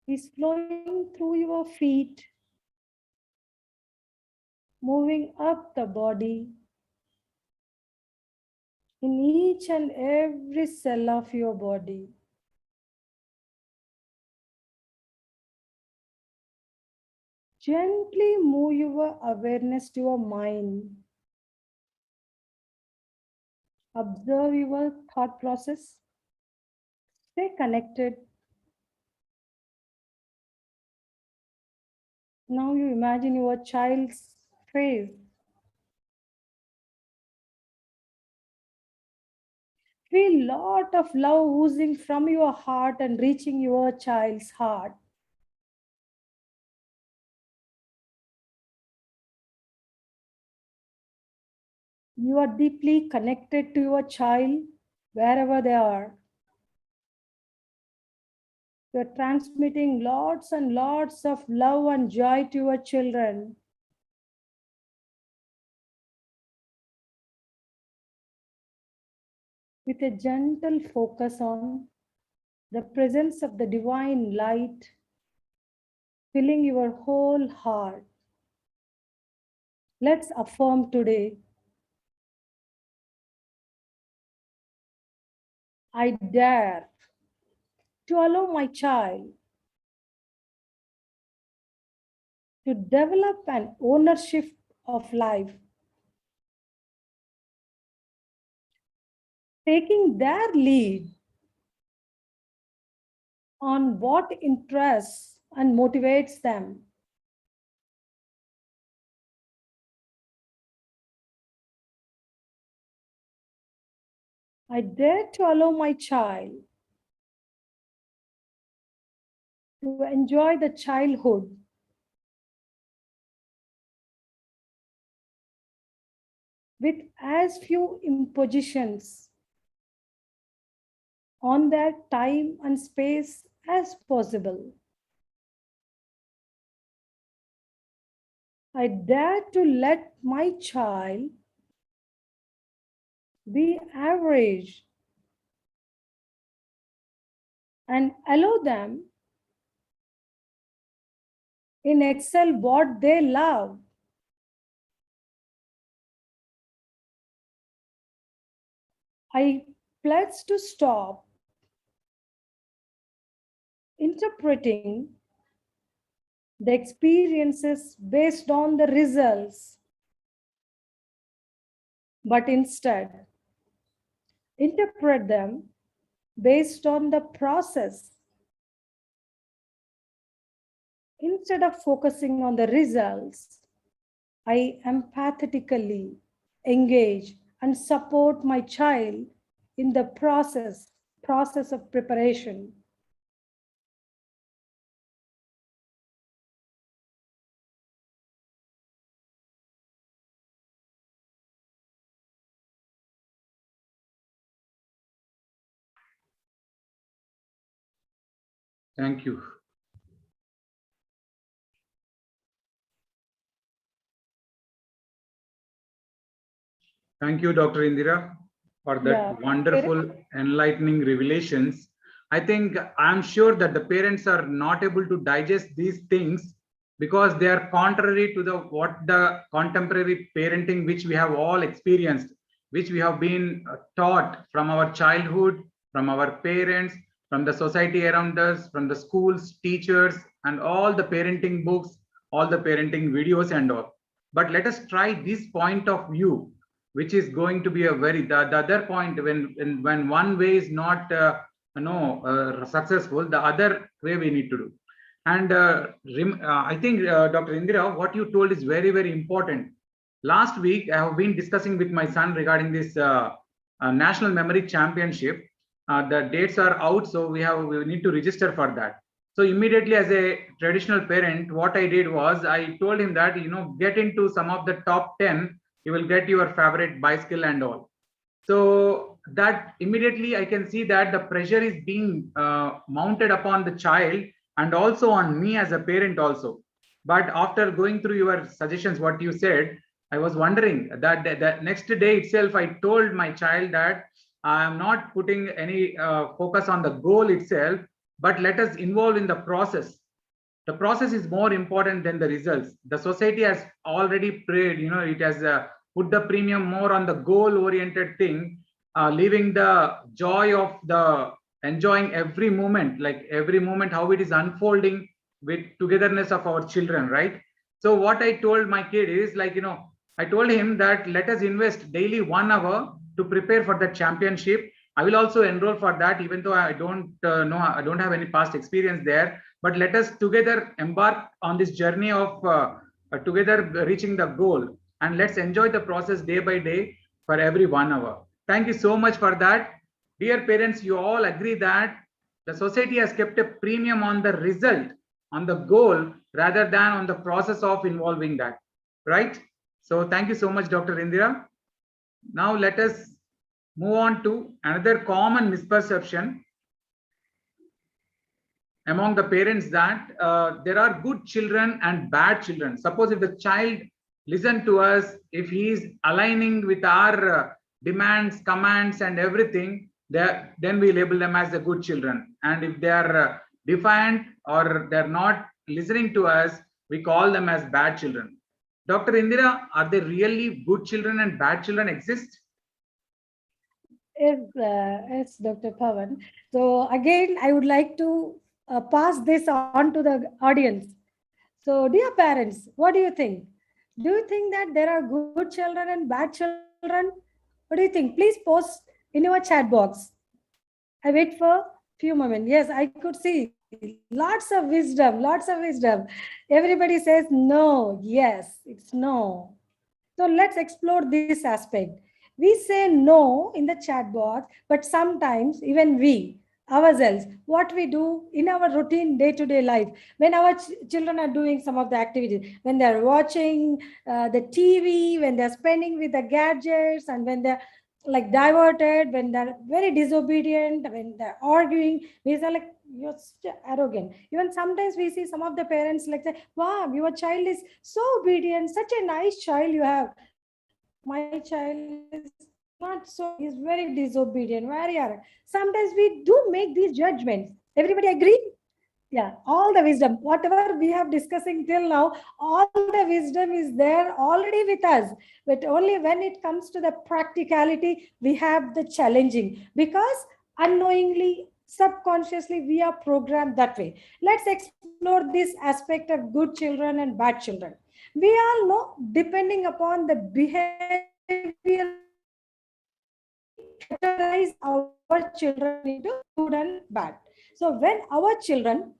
is flowing through your feet, moving up the body, in each and every cell of your body. Gently move your awareness to your mind. Observe your thought process. Stay connected. Now you imagine your child's face. Feel lot of love oozing from your heart and reaching your child's heart. You are deeply connected to your child wherever they are. You are transmitting lots and lots of love and joy to your children. With a gentle focus on the presence of the divine light filling your whole heart. Let's affirm today. I dare to allow my child to develop an ownership of life, taking their lead on what interests and motivates them. I dare to allow my child to enjoy the childhood with as few impositions on their time and space as possible. I dare to let my child be average and allow them in excel what they love. I pledge to stop interpreting the experiences based on the results, but instead interpret them based on the process. Instead of focusing on the results, I empathetically engage and support my child in the process of preparation. Thank you. Thank you, Dr. Indira, for that wonderful, enlightening revelations. I think I'm sure that the parents are not able to digest these things because they are contrary to what the contemporary parenting which we have all experienced, which we have been taught from our childhood, from our parents, from the society around us, from the schools, teachers, and all the parenting books, all the parenting videos and all. But let us try this point of view, which is going to be a very the other point. When one way is not successful, the other way we need to do. And I think Dr. Indira, what you told is very, very important. Last week I have been discussing with my son regarding this National Memory Championship. The dates are out, so we need to register for that. So immediately, as a traditional parent, what I did was I told him that, get into some of the top 10, you will get your favorite bicycle and all. So that immediately I can see that the pressure is being mounted upon the child and also on me as a parent also. But after going through your suggestions, what you said, I was wondering that the next day itself, I told my child that I am not putting any focus on the goal itself, but let us involve in the process. The process is more important than the results. The society has already prayed, it has put the premium more on the goal-oriented thing, leaving the joy of the enjoying every moment, like every moment, how it is unfolding with togetherness of our children, right? So what I told my kid is I told him that let us invest daily 1 hour to prepare for the championship. I will also enroll for that, even though I don't know, I don't have any past experience there. But let us together embark on this journey of together reaching the goal, and let's enjoy the process day by day for every 1 hour. Thank you so much for that. Dear parents, you all agree that the society has kept a premium on the result, on the goal, rather than on the process of involving that, right? So thank you so much, Dr. Indira. Now let us move on to another common misperception among the parents, that there are good children and bad children. Suppose if the child listen to us, if he is aligning with our demands, commands and everything, then we label them as the good children. And if they are defiant or they're not listening to us, we call them as bad children. Dr. Indira, are there really good children and bad children exist? Yes, Dr. Pawan. So again, I would like to pass this on to the audience. So dear parents, what do you think? Do you think that there are good children and bad children? What do you think? Please post in your chat box. I wait for a few moments. Yes, I could see lots of wisdom, lots of wisdom. Everybody says no, yes, it's no. So let's explore this aspect. We say no in the chat box, but sometimes even we ourselves, what we do in our routine day-to-day life, when our children are doing some of the activities, when they're watching the TV, when they're spending with the gadgets, and when they're like diverted, when they're very disobedient, when they're arguing, we say like, you're such arrogant. Even sometimes we see some of the parents like say, wow, your child is so obedient, such a nice child you have. My child is not so nice, he's very disobedient, very arrogant. Sometimes we do make these judgments. Everybody agree? Yeah, all the wisdom, whatever we have discussing till now, all the wisdom is there already with us. But only when it comes to the practicality, we have the challenging, because unknowingly, subconsciously, we are programmed that way. Let's explore this aspect of good children and bad children. We all know, depending upon the behavioral categorize our children into good and bad. So when our children,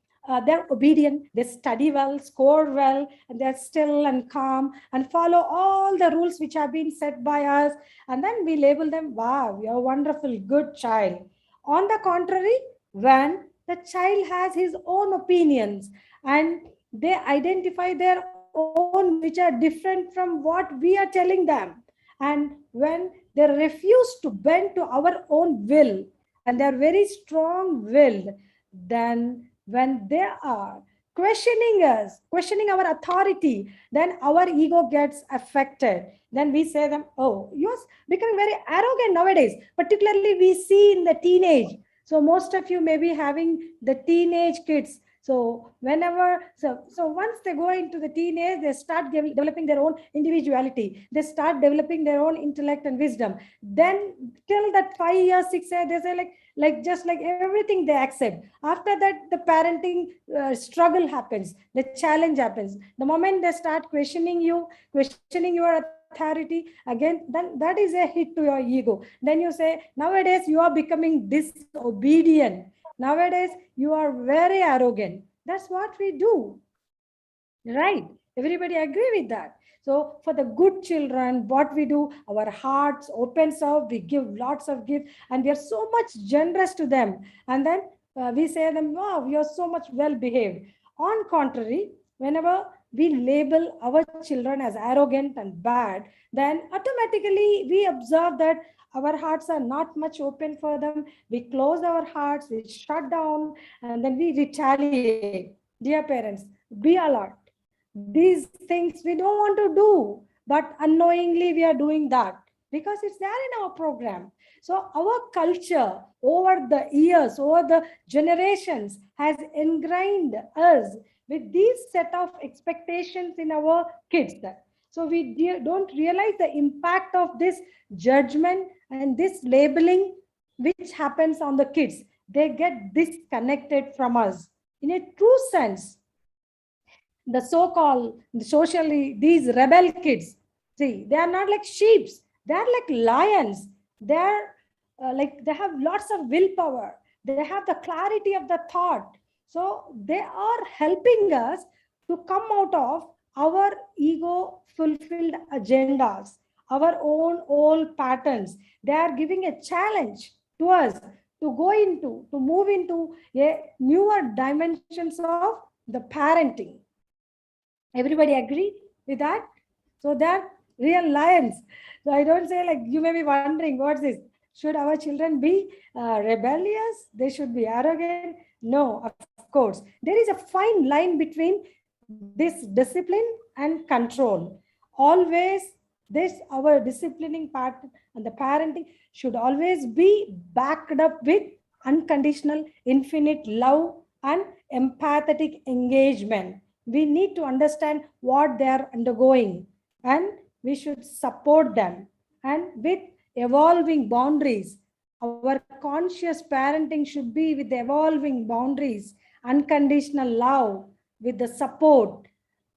they're obedient, they study well, score well, and they're still and calm and follow all the rules which have been set by us, and then we label them, wow, you're a wonderful, good child. On the contrary, when the child has his own opinions and they identify their own will, which are different from what we are telling them, and when they refuse to bend to our own will, and they're very strong willed, then when they are questioning us, questioning our authority, then our ego gets affected. Then we say them, oh, you're becoming very arrogant nowadays. Particularly we see in the teenage. So most of you may be having the teenage kids. So whenever, so once they go into the teenage, they start developing their own individuality. They start developing their own intellect and wisdom. Then till that 5 years, 6 years, they say like just like everything they accept. After that, the parenting struggle happens. The challenge happens. The moment they start questioning you, questioning your authority, again, then that is a hit to your ego. Then you say, nowadays you are becoming disobedient. Nowadays, you are very arrogant. That's what we do, right? Everybody agree with that. So for the good children, what we do, our hearts opens up, we give lots of gifts, and we are so much generous to them. And then we say them, wow, you are so much well behaved. On contrary, whenever we label our children as arrogant and bad, then automatically we observe that our hearts are not much open for them. We close our hearts, we shut down, and then we retaliate. Dear parents, be alert. These things we don't want to do, but unknowingly we are doing that because it's there in our program. So our culture over the years, over the generations, has ingrained us with these set of expectations in our kids. So we don't realize the impact of this judgment and this labeling which happens on the kids. They get disconnected from us. In a true sense, the so-called socially, these rebel kids, see, they are not like sheep, they are like lions. They're like, they have lots of willpower, they have the clarity of the thought. So they are helping us to come out of our ego fulfilled agendas, our own old patterns. They are giving a challenge to us to go into, to move into a newer dimensions of the parenting. Everybody agree with that? So they're real lions. So I don't say like, you may be wondering, what's this? Should our children be rebellious? They should be arrogant? No, of course. There is a fine line between this discipline and control. Always this, our disciplining part and the parenting should always be backed up with unconditional, infinite love and empathetic engagement. We need to understand what they are undergoing, and we should support them. And with evolving boundaries, our conscious parenting should be with evolving boundaries, unconditional love, with the support.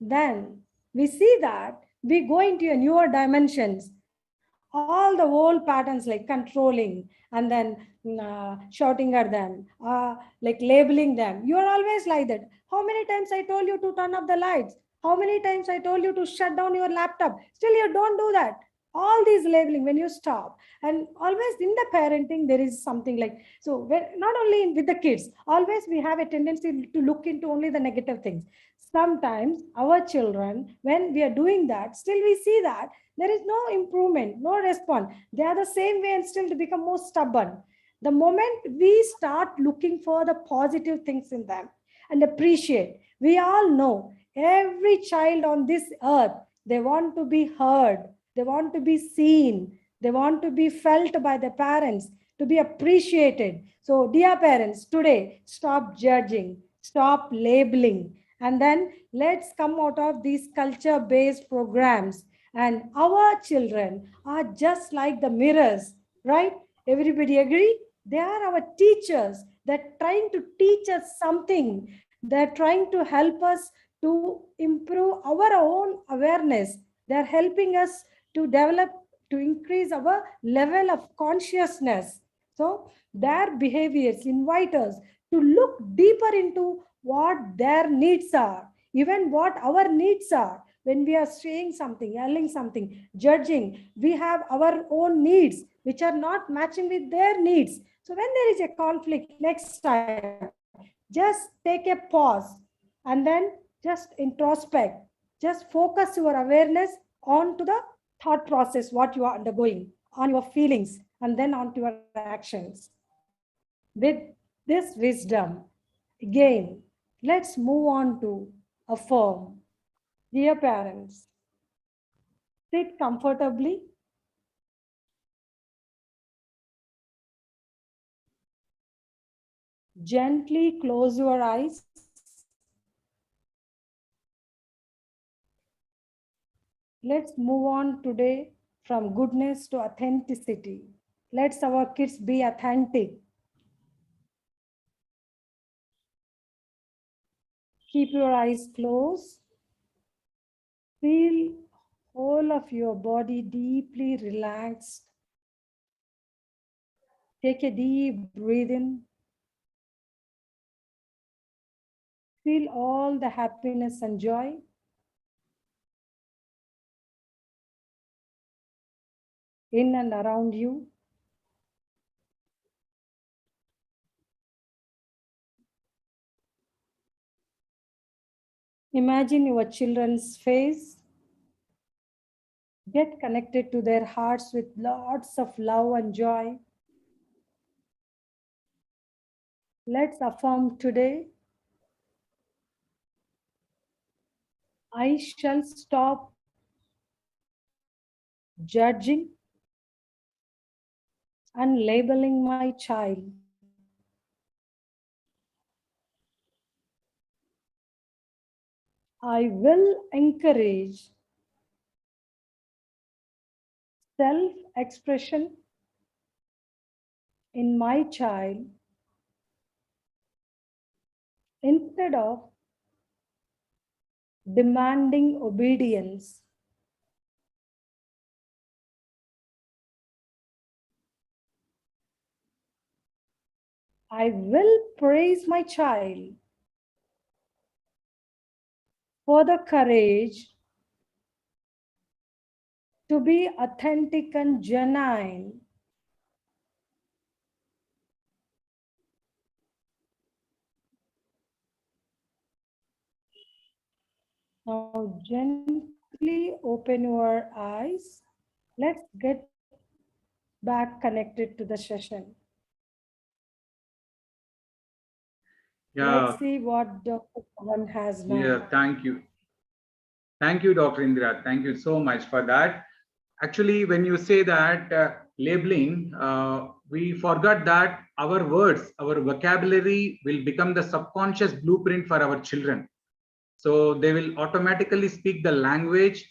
Then we see that we go into a newer dimensions. All the old patterns like controlling and then shouting at them, like labeling them. You are always like that. How many times I told you to turn off the lights? How many times I told you to shut down your laptop? Still you don't do that. All these labeling, when you stop, and always in the parenting, there is something like, so when, not only with the kids, always we have a tendency to look into only the negative things. sometimes our children, when we are doing that, still we see that there is no improvement, no response. They are the same way and still they become more stubborn. The moment we start looking for the positive things in them and appreciate, we all know every child on this earth, they want to be heard, they want to be seen, they want to be felt by their parents, to be appreciated. So, dear parents, today, stop judging, stop labeling, and then let's come out of these culture-based programs. And our children are just like the mirrors, right? Everybody agree? They are our teachers. They're trying to teach us something. They're trying to help us to improve our own awareness. They're helping us to develop, to increase our level of consciousness. So their behaviors invite us to look deeper into what their needs are, even what our needs are. When we are saying something, yelling something, judging, we have our own needs which are not matching with their needs. So when there is a conflict, next time, just take a pause and then just introspect. Just focus your awareness on to the thought process, what you are undergoing, on your feelings, and then on to your actions. With this wisdom, again, let's move on to affirm. Dear parents, sit comfortably. Gently close your eyes. Let's move on today from goodness to authenticity. Let's our kids be authentic. Keep your eyes closed. Feel whole of your body deeply relaxed. Take a deep breath in. Feel all the happiness and joy. In and around you. Imagine your children's face. Get connected to their hearts with lots of love and joy. Let's affirm today. I shall stop judging and labeling my child. I will encourage self-expression in my child instead of demanding obedience. I will praise my child for the courage to be authentic and genuine. Now gently open your eyes. Let's get back connected to the session. Yeah, Let's see what Dr. Pawan has now. yeah, thank you. Thank you, Dr. Indira. Thank you so much for that. Actually, when you say that labeling, we forgot that our words, our vocabulary will become the subconscious blueprint for our children. So they will automatically speak the language,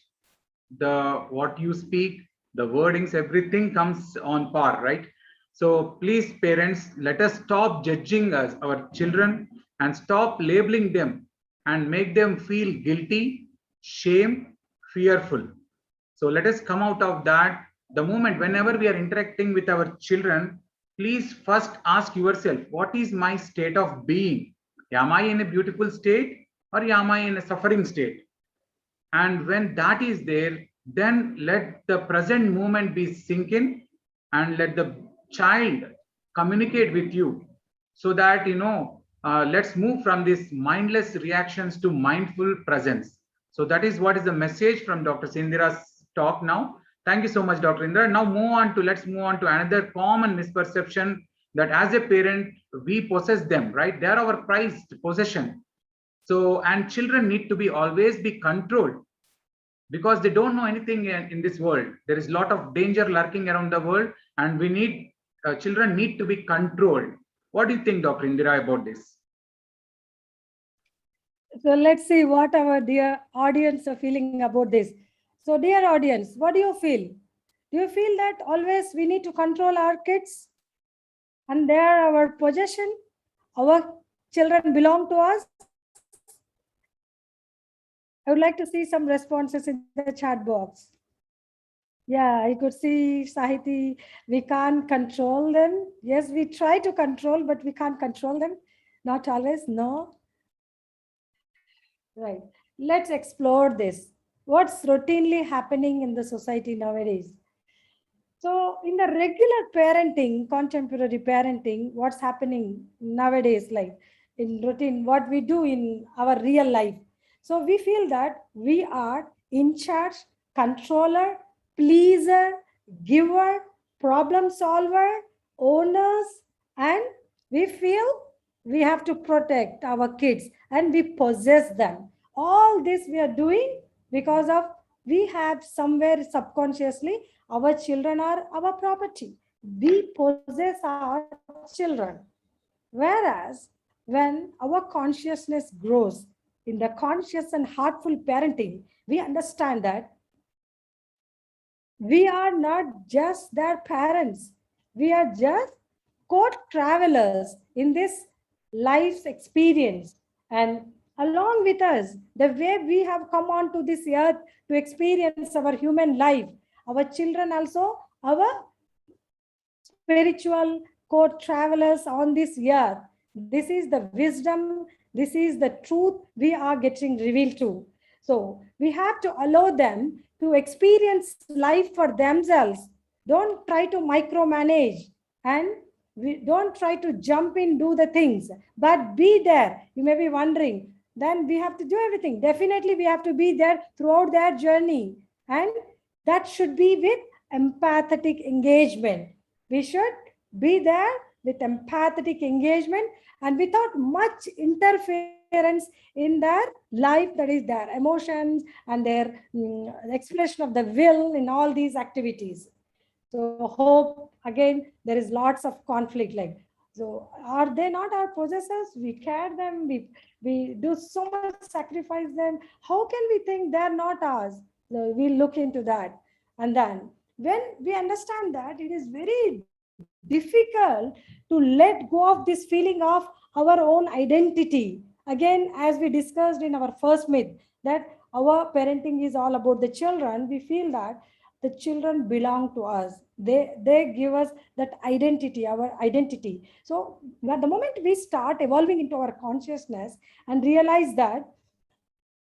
the what you speak, the wordings, everything comes on par, right? So please, parents, let us stop judging us, our children, and stop labeling them and make them feel guilty, shame, fearful. So let us come out of that. The moment whenever we are interacting with our children, please first ask yourself, what is my state of being? Am I in a beautiful state or am I in a suffering state? And when that is there, then let the present moment be sink in and let the child communicate with you so that, you know, let's move from these mindless reactions to mindful presence. So that is what is the message from Dr. Sindira's talk now. Thank you so much, Dr. Indra. Now let's move on to another common misperception, that as a parent, we possess them, right? They are our prized possession. So, and children need to be always be controlled because they don't know anything in this world. There is a lot of danger lurking around the world, and we need children need to be controlled. What do you think, Dr. Indira, about this? So let's see what our dear audience are feeling about this. So dear audience, what do you feel? Do you feel that always we need to control our kids and they are our possession? Our children belong to us? I would like to see some responses in the chat box. Yeah, I could see Sahiti, we can't control them. Yes, we try to control, but we can't control them. Not always, no. Right. Let's explore this. What's routinely happening in the society nowadays? So in the regular parenting, contemporary parenting, what's happening nowadays, like in routine, what we do in our real life. So we feel that we are in charge, controller, pleaser, giver, problem solver, owners, and we feel we have to protect our kids and we possess them. All this we are doing because of we have somewhere subconsciously our children are our property. We possess our children. Whereas when our consciousness grows in the conscious and heartful parenting, we understand that we are not just their parents. We are just co-travelers in this life's experience. And along with us, the way we have come onto this earth to experience our human life, our children also, our spiritual co-travelers on this earth. This is the wisdom, this is the truth we are getting revealed to. So we have to allow them to experience life for themselves. Don't try to micromanage and we don't try to jump in, do the things, but be there. You may be wondering, then we have to do everything. Definitely we have to be there throughout their journey. And that should be with empathetic engagement. We should be there with empathetic engagement and without much interference in their life, that is their emotions and their expression of the will in all these activities. So hope, again, there is lots of conflict. Like, so are they not our possessors? We care them, we do so much sacrifice them. How can we think they're not ours? So we look into that. And then when we understand that, it is very difficult to let go of this feeling of our own identity. Again, as we discussed in our first myth, that our parenting is all about the children, we feel that the children belong to us. They give us that identity, our identity. So at the moment we start evolving into our consciousness and realize that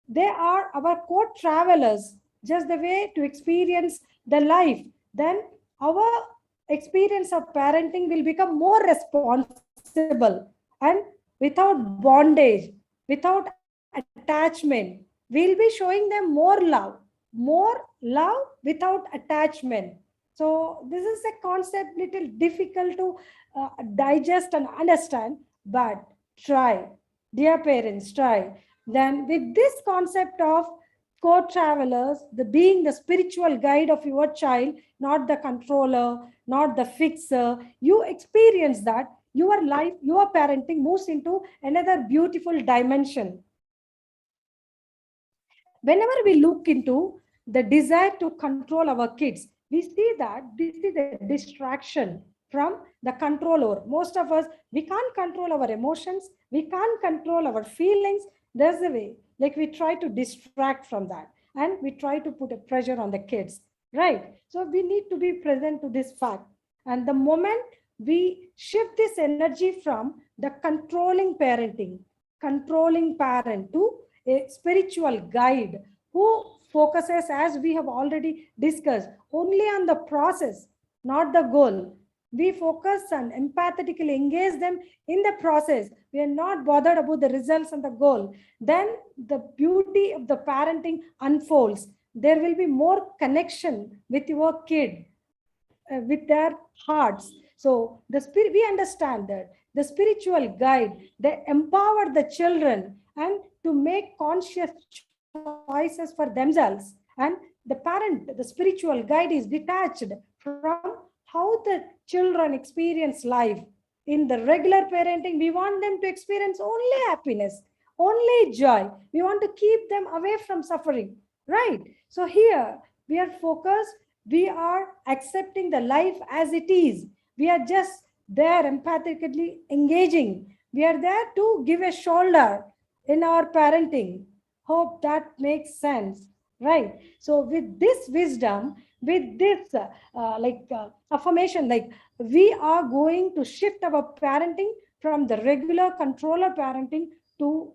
they are our co-travelers, just the way to experience the life, then our experience of parenting will become more responsible and without bondage, without attachment. We'll be showing them more love without attachment. So this is a concept little difficult to digest and understand, but try, dear parents, try. Then with this concept of co-travelers, the being the spiritual guide of your child, not the controller, not the fixer, you experience that your life, your parenting moves into another beautiful dimension. Whenever we look into the desire to control our kids, we see that this is a distraction from the controller. Most of us, we can't control our emotions, we can't control our feelings. There's a way, like we try to distract from that and we try to put a pressure on the kids, right? So we need to be present to this fact. And the moment we shift this energy from the controlling parenting, controlling parent, to a spiritual guide who focuses, as we have already discussed, only on the process, not the goal. We focus and empathetically engage them in the process. We are not bothered about the results and the goal. Then the beauty of the parenting unfolds. There will be more connection with your kid, with their hearts. So the spirit, we understand that the spiritual guide, they empower the children and to make conscious choices for themselves. And the parent, the spiritual guide is detached from how the children experience life. In the regular parenting, we want them to experience only happiness, only joy. We want to keep them away from suffering, right? So here we are focused, we are accepting the life as it is. We are just there empathetically engaging. We are there to give a shoulder in our parenting. Hope that makes sense, right? So with this wisdom, with this affirmation, like we are going to shift our parenting from the regular controller parenting to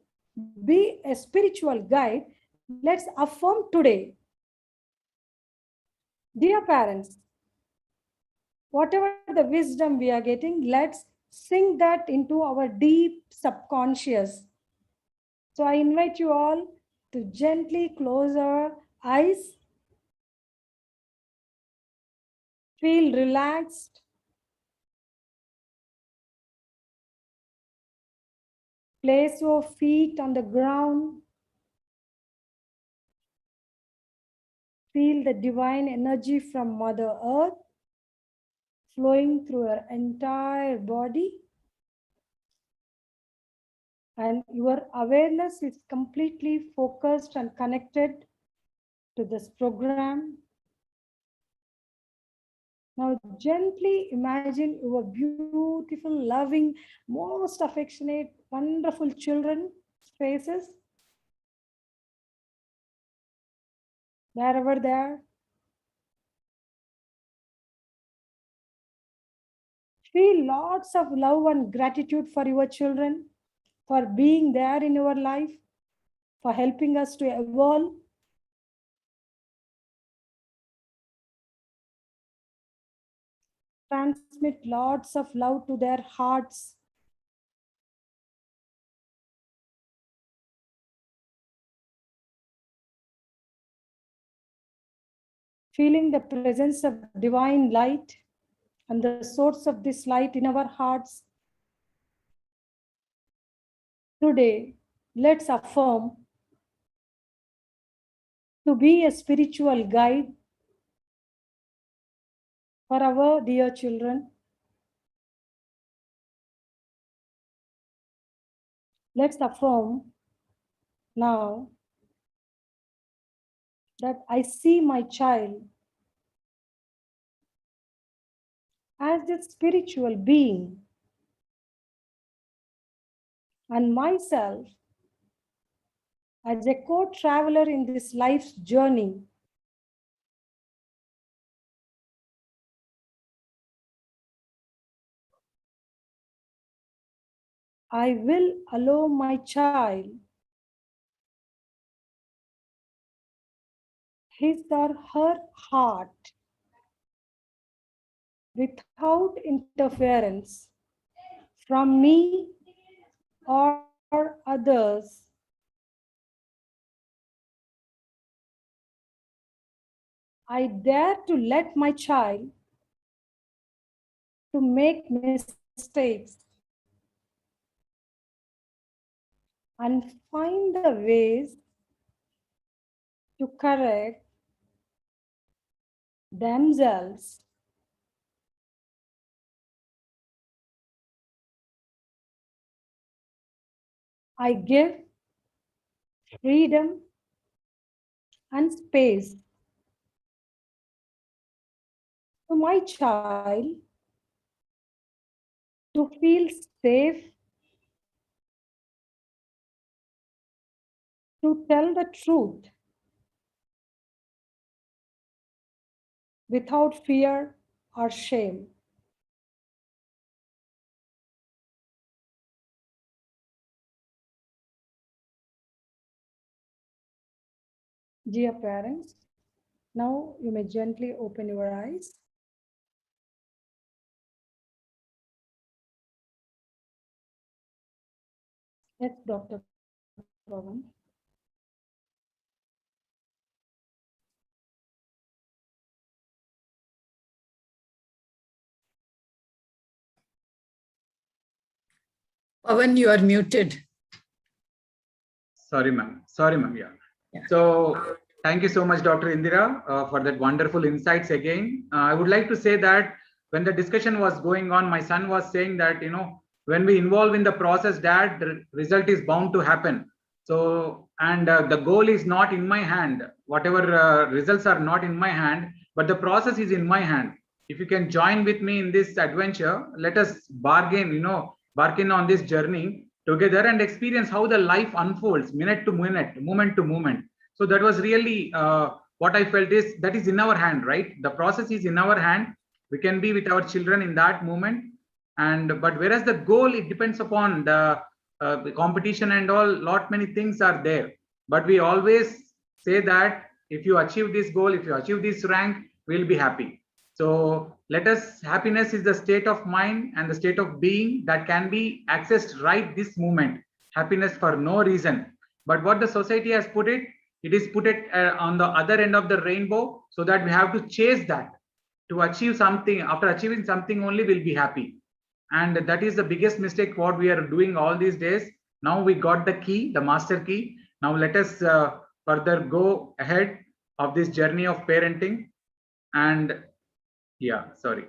be a spiritual guide. Let's affirm today. Dear parents, whatever the wisdom we are getting, let's sink that into our deep subconscious. So I invite you all to gently close our eyes, feel relaxed, place your feet on the ground, feel the divine energy from Mother Earth flowing through your entire body. And your awareness is completely focused and connected to this program. Now gently imagine your beautiful, loving, most affectionate, wonderful children faces. Wherever they are. Feel lots of love and gratitude for your children, for being there in your life, for helping us to evolve. Transmit lots of love to their hearts. Feeling the presence of divine light and the source of this light in our hearts. Today, let's affirm to be a spiritual guide for our dear children. Let's affirm now that I see my child as a spiritual being and myself as a co-traveler in this life's journey. I will allow my child his or her heart without interference from me or others. I dare to let my child to make mistakes and find the ways to correct themselves. I give freedom and space to my child to feel safe, to tell the truth without fear or shame. Dear parents, now you may gently open your eyes. Yes, Dr. Pawan. Pawan, you are muted. Sorry, ma'am. Sorry, ma'am. Yeah. Yeah. So thank you so much, Dr. Indira, for that wonderful insights again. I would like to say that when the discussion was going on, my son was saying that, when we involve in the process, Dad, the result is bound to happen. So, and the goal is not in my hand. Whatever results are not in my hand, but the process is in my hand. If you can join with me in this adventure, let us bargain on this journey together and experience how the life unfolds minute to minute, moment to moment. So that was really what I felt is that is in our hand, right? The process is in our hand. We can be with our children in that moment. And but whereas the goal, it depends upon the competition and all, lot many things are there. But we always say that if you achieve this goal, if you achieve this rank, we'll be happy. So let us, happiness is the state of mind and the state of being that can be accessed right this moment. Happiness for no reason. But what the society has put it, it is put it on the other end of the rainbow, so that we have to chase that to achieve something. After achieving something only, we'll be happy. And that is the biggest mistake what we are doing all these days. Now we got the key, the master key. Now let us further go ahead of this journey of parenting. And yeah, sorry.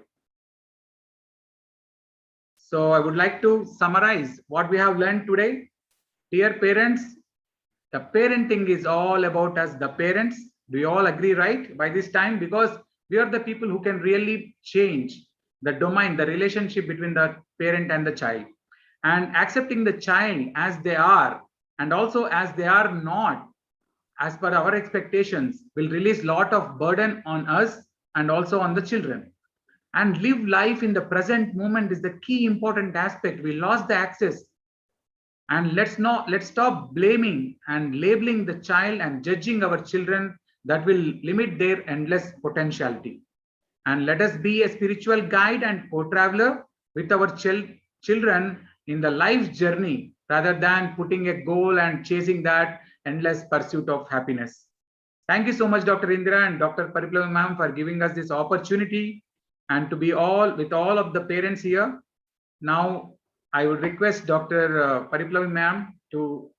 So I would like to summarize what we have learned today. Dear parents, the parenting is all about us, the parents. Do you all agree, right? By this time, because we are the people who can really change the domain, the relationship between the parent and the child. And accepting the child as they are, and also as they are not, as per our expectations, will release lot of burden on us and also on the children. And live life in the present moment is the key important aspect. We lost the access. And let's stop blaming and labeling the child and judging our children. That will limit their endless potentiality. And let us be a spiritual guide and co-traveler with our children in the life journey, rather than putting a goal and chasing that endless pursuit of happiness. Thank you so much, Dr. Indira and Dr. Pariplavi ma'am, for giving us this opportunity and to be all with all of the parents here. Now, I would request Dr. Pariplavi ma'am to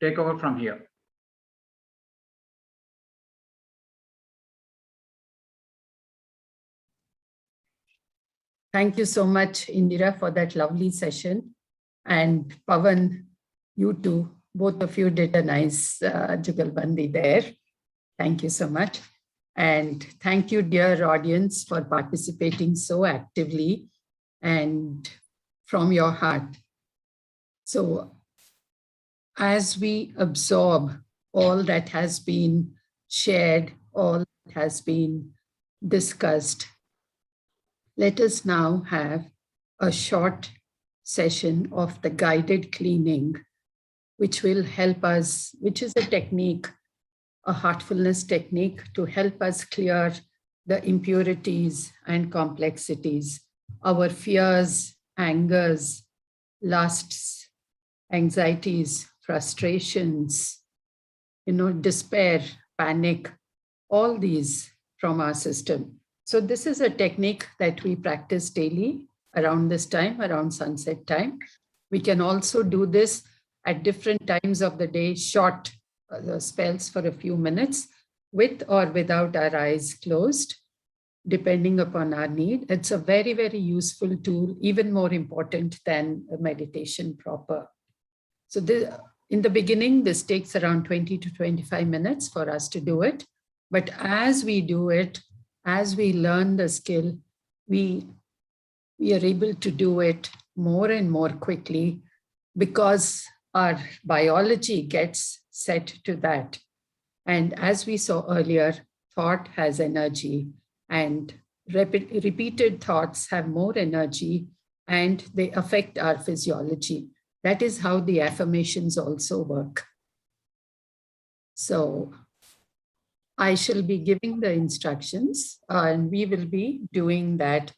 take over from here. Thank you so much, Indira, for that lovely session. And Pawan, you too, both of you did a nice jugalbandi there. Thank you so much. And thank you, dear audience, for participating so actively and from your heart. So as we absorb all that has been shared, all that has been discussed, let us now have a short session of the guided cleaning, which will help us, which is a technique, a heartfulness technique to help us clear the impurities and complexities, our fears, angers, lusts, anxieties, frustrations, despair, panic, all these from our system. So this is a technique that we practice daily around this time, around sunset time. We can also do this at different times of the day, short spells for a few minutes, with or without our eyes closed, depending upon our need. It's a very, very useful tool, even more important than a meditation proper. So in the beginning, this takes around 20 to 25 minutes for us to do it. But as we do it, as we learn the skill, we are able to do it more and more quickly, because our biology gets set to that. And as we saw earlier, thought has energy, and repeated thoughts have more energy, and they affect our physiology. That is how the affirmations also work. So I shall be giving the instructions, and we will be doing that.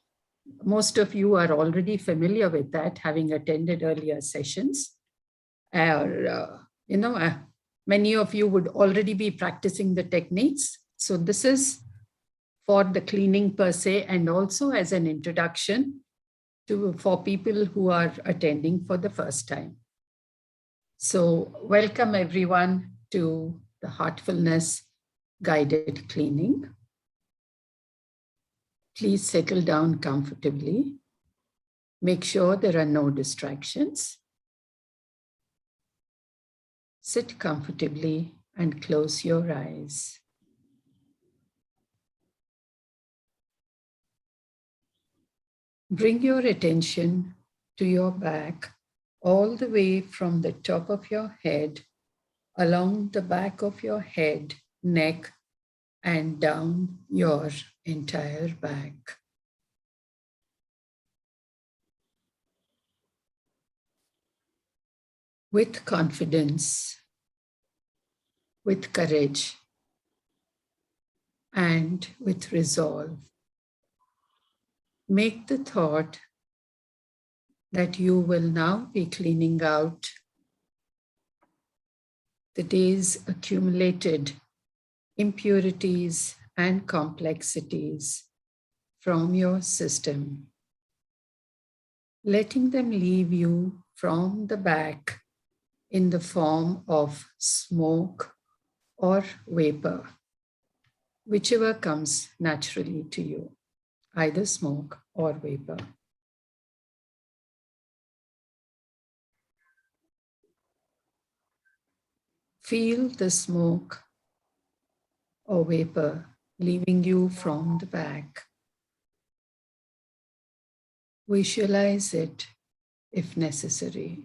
Most of you are already familiar with that, having attended earlier sessions. many of you would already be practicing the techniques. So this is for the cleaning per se, and also as an introduction for people who are attending for the first time. So welcome everyone to the Heartfulness guided cleaning. Please settle down comfortably. Make sure there are no distractions. Sit comfortably and close your eyes. Bring your attention to your back, all the way from the top of your head, along the back of your head, neck, and down your entire back. With confidence, with courage, and with resolve, make the thought that you will now be cleaning out the day's accumulated impurities and complexities from your system, letting them leave you from the back in the form of smoke or vapor, whichever comes naturally to you, either smoke or vapor. Feel the smoke or vapor leaving you from the back. Visualize it if necessary.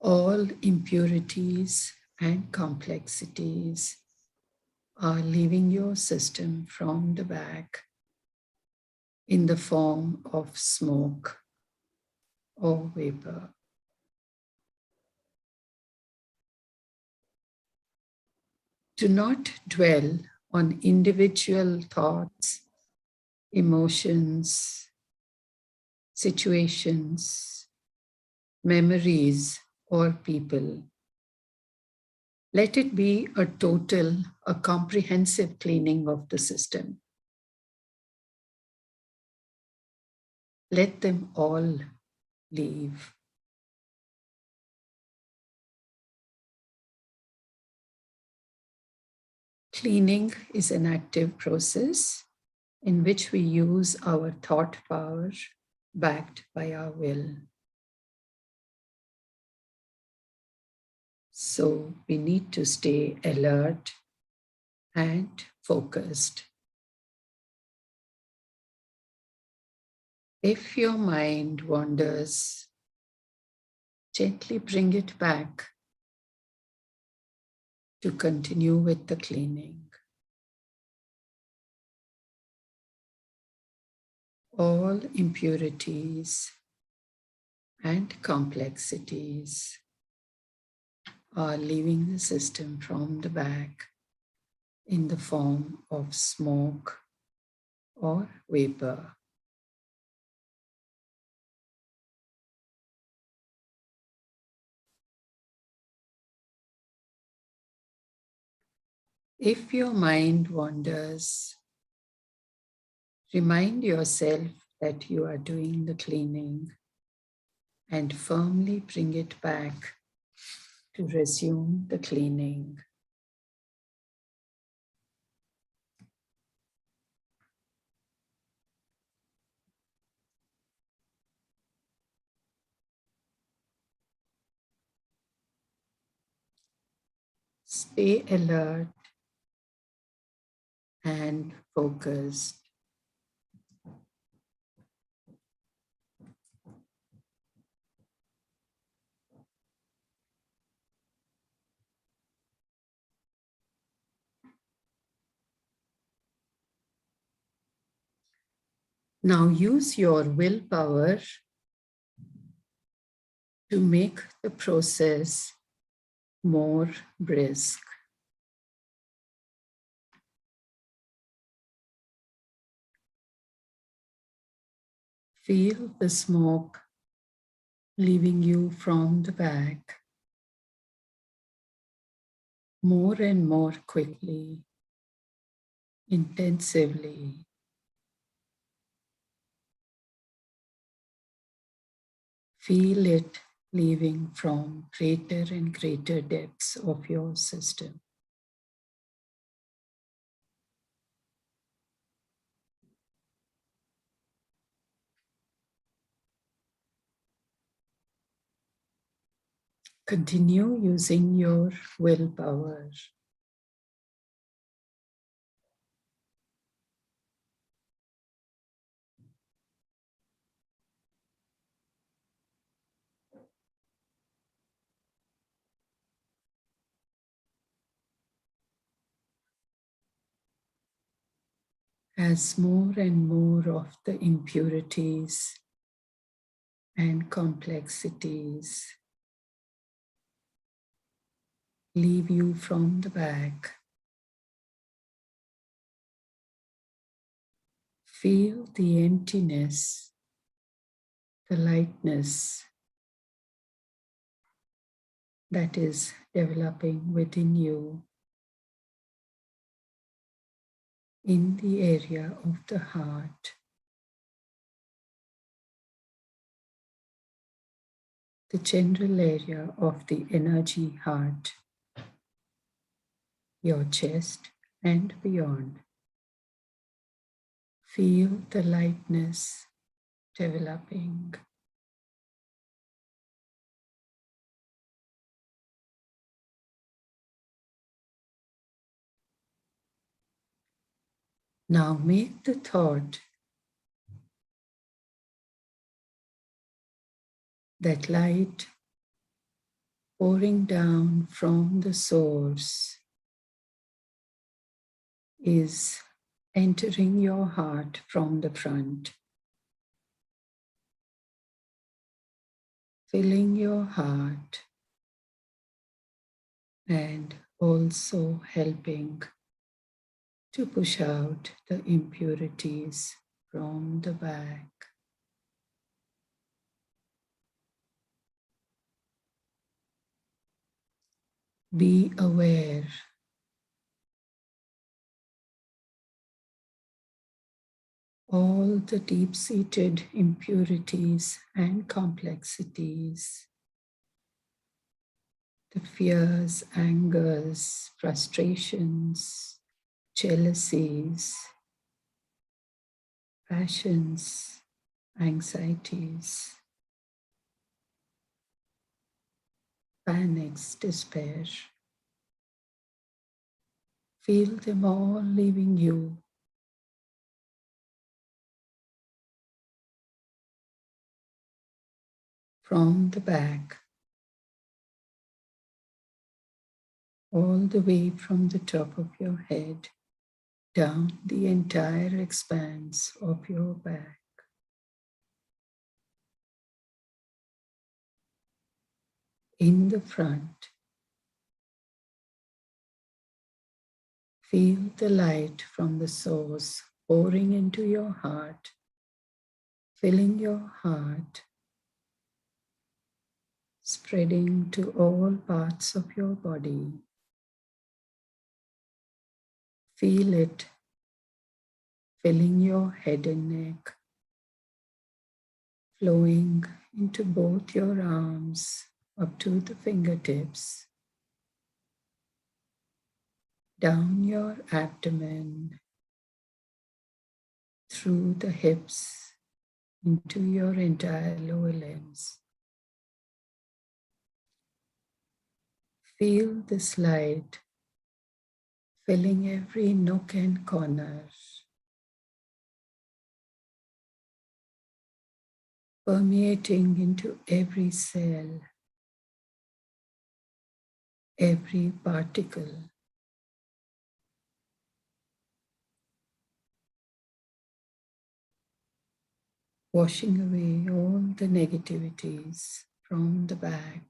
All impurities and complexities are leaving your system from the back in the form of smoke or vapor. Do not dwell on individual thoughts, emotions, situations, memories, or people. Let it be a total, a comprehensive cleaning of the system. Let them all leave. Cleaning is an active process in which we use our thought power backed by our will. So we need to stay alert and focused. If your mind wanders, gently bring it back to continue with the cleaning. All impurities and complexities are leaving the system from the back in the form of smoke or vapor. If your mind wanders, remind yourself that you are doing the cleaning and firmly bring it back to resume the cleaning. Stay alert and focused. Now use your willpower to make the process more brisk. Feel the smoke leaving you from the back more and more quickly, intensively. Feel it leaving from greater and greater depths of your system. Continue using your willpower. As more and more of the impurities and complexities leave you from the back, feel the emptiness, the lightness that is developing within you in the area of the heart. The general area of the energy heart, your chest and beyond. Feel the lightness developing. Now make the thought that light pouring down from the source is entering your heart from the front, filling your heart and also helping to push out the impurities from the back. Be aware all the deep-seated impurities and complexities, the fears, angers, frustrations, jealousies, passions, anxieties, panics, despair. Feel them all leaving you. From the back, all the way from the top of your head, down the entire expanse of your back. In the front, feel the light from the source pouring into your heart, filling your heart, spreading to all parts of your body. Feel it filling your head and neck, flowing into both your arms up to the fingertips, down your abdomen, through the hips, into your entire lower limbs. Feel this light filling every nook and corner, permeating into every cell, every particle. Washing away all the negativities from the back.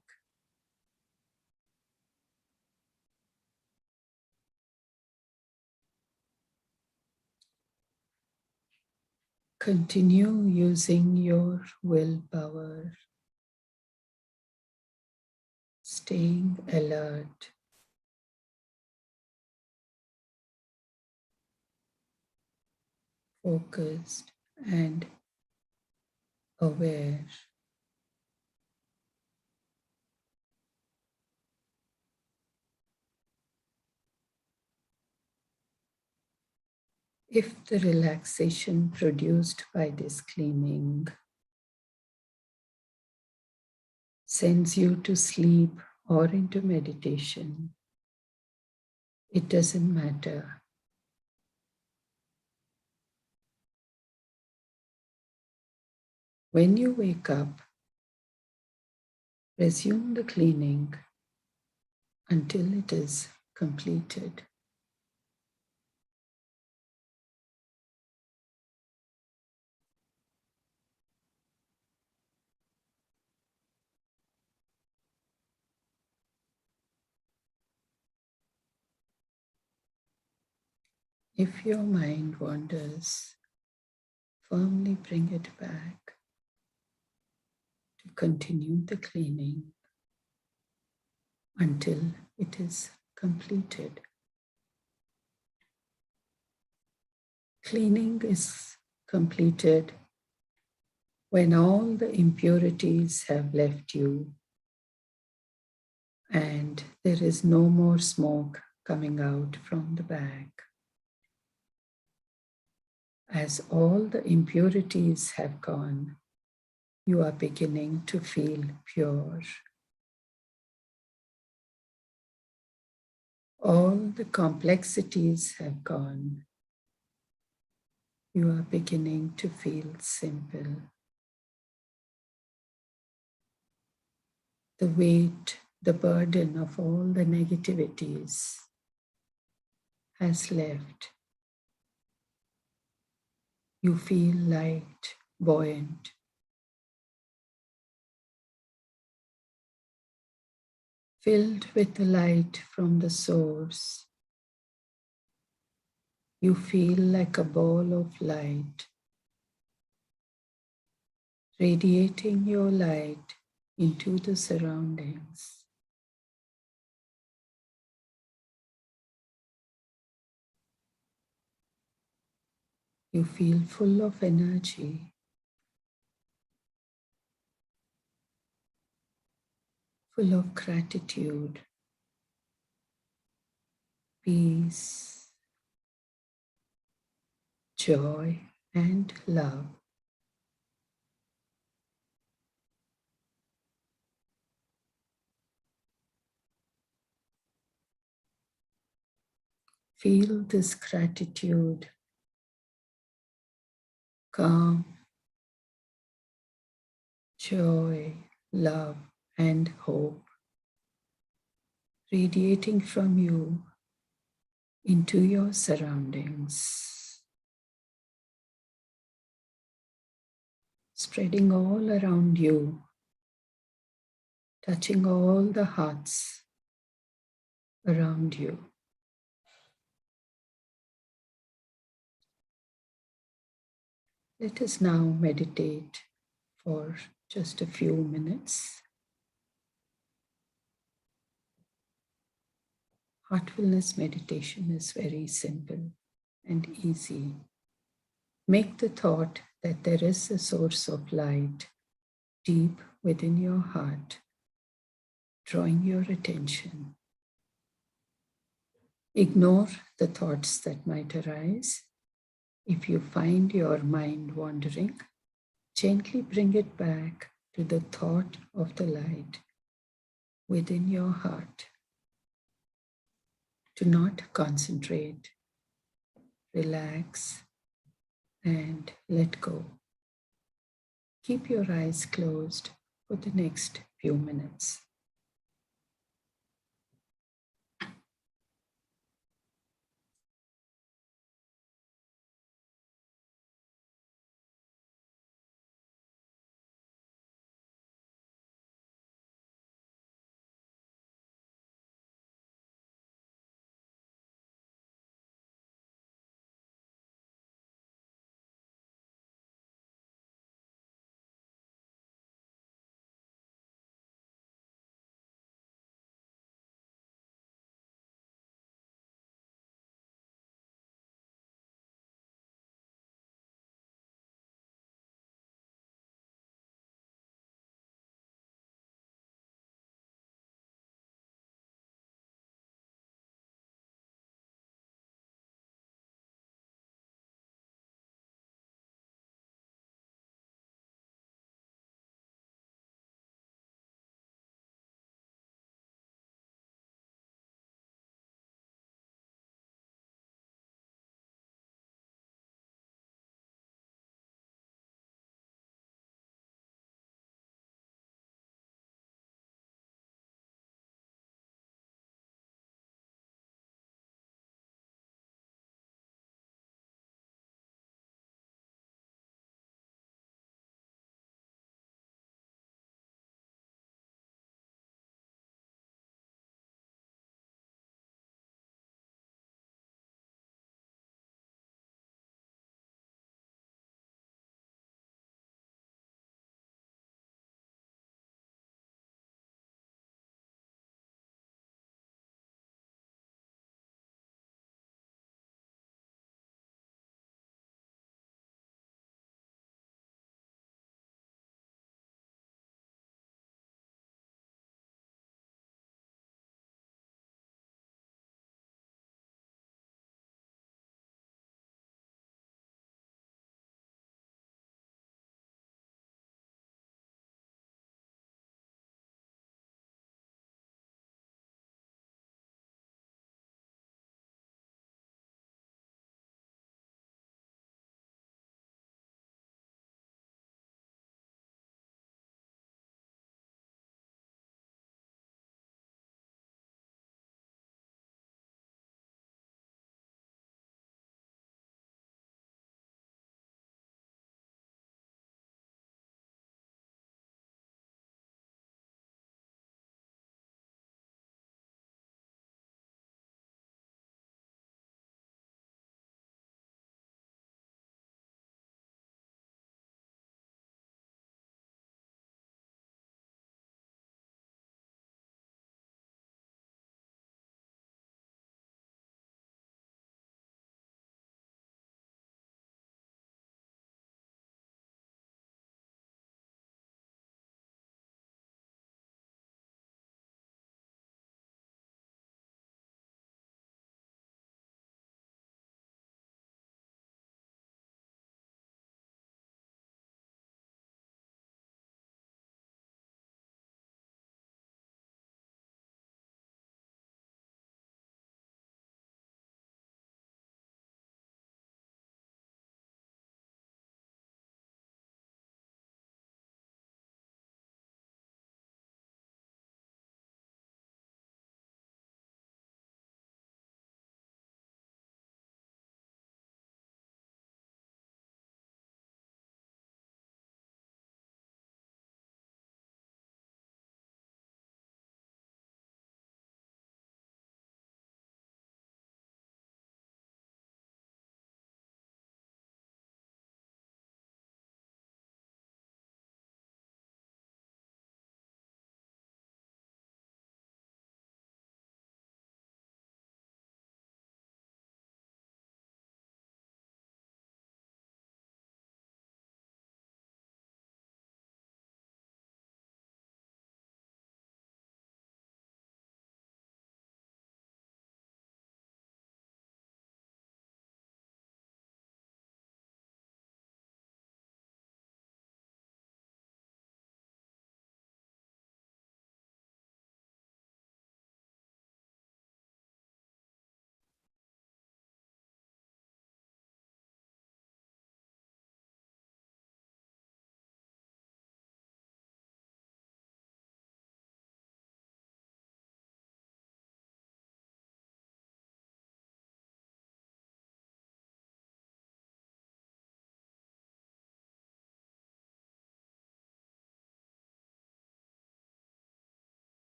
Continue using your willpower, staying alert, focused, and aware. If the relaxation produced by this cleaning sends you to sleep or into meditation, it doesn't matter. When you wake up, resume the cleaning until it is completed. If your mind wanders, firmly bring it back to continue the cleaning until it is completed. Cleaning is completed when all the impurities have left you and there is no more smoke coming out from the bag. As all the impurities have gone, you are beginning to feel pure. All the complexities have gone. You are beginning to feel simple. The weight, the burden of all the negativities has left. You feel light, buoyant. Filled with the light from the source, you feel like a ball of light, radiating your light into the surroundings. You feel full of energy, full of gratitude, peace, joy, and love. Feel this gratitude, calm, joy, love, and hope radiating from you into your surroundings, spreading all around you, touching all the hearts around you. Let us now meditate for just a few minutes. Heartfulness meditation is very simple and easy. Make the thought that there is a source of light deep within your heart, drawing your attention. Ignore the thoughts that might arise. If you find your mind wandering, gently bring it back to the thought of the light within your heart. Do not concentrate, relax, and let go. Keep your eyes closed for the next few minutes.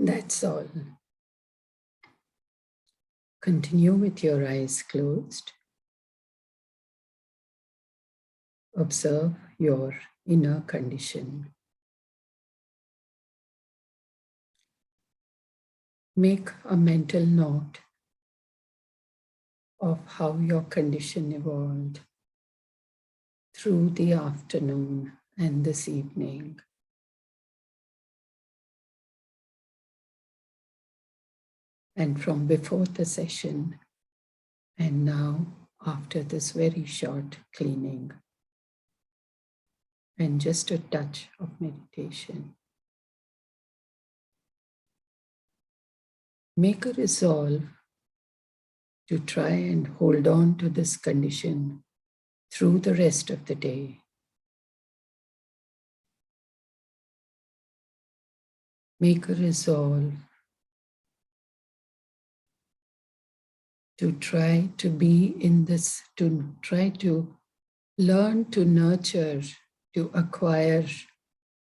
That's all. Continue with your eyes closed. Observe your inner condition. Make a mental note of how your condition evolved through the afternoon and this evening. And from before the session, and now after this very short cleaning, and just a touch of meditation. Make a resolve to try and hold on to this condition through the rest of the day. Make a resolve to try to be in this, to try to learn to nurture, to acquire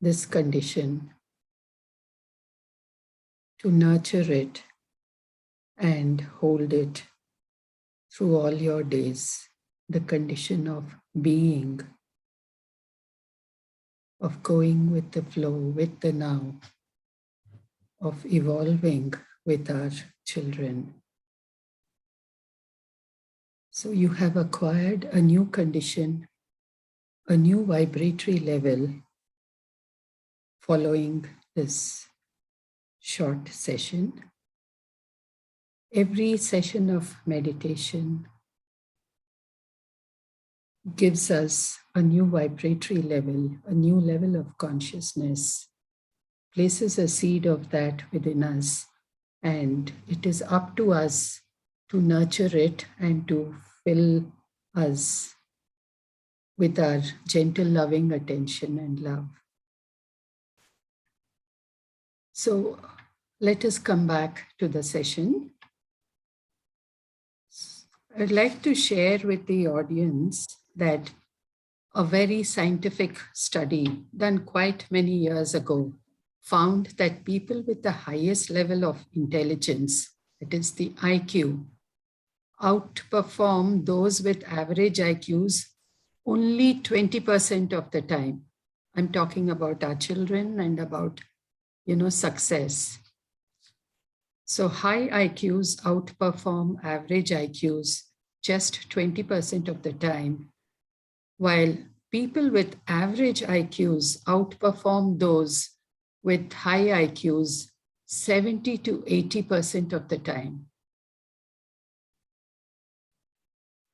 this condition, to nurture it and hold it through all your days, the condition of being, of going with the flow, with the now, of evolving with our children. So you have acquired a new condition, a new vibratory level following this short session. Every session of meditation gives us a new vibratory level, a new level of consciousness, places a seed of that within us, and it is up to us to nurture it and to fill us with our gentle, loving attention and love. So let us come back to the session. I'd like to share with the audience that a very scientific study done quite many years ago found that people with the highest level of intelligence, that is the IQ, outperform those with average IQs only 20% of the time. I'm talking about our children and about, success. So high IQs outperform average IQs just 20% of the time, while people with average IQs outperform those with high IQs 70 to 80% of the time.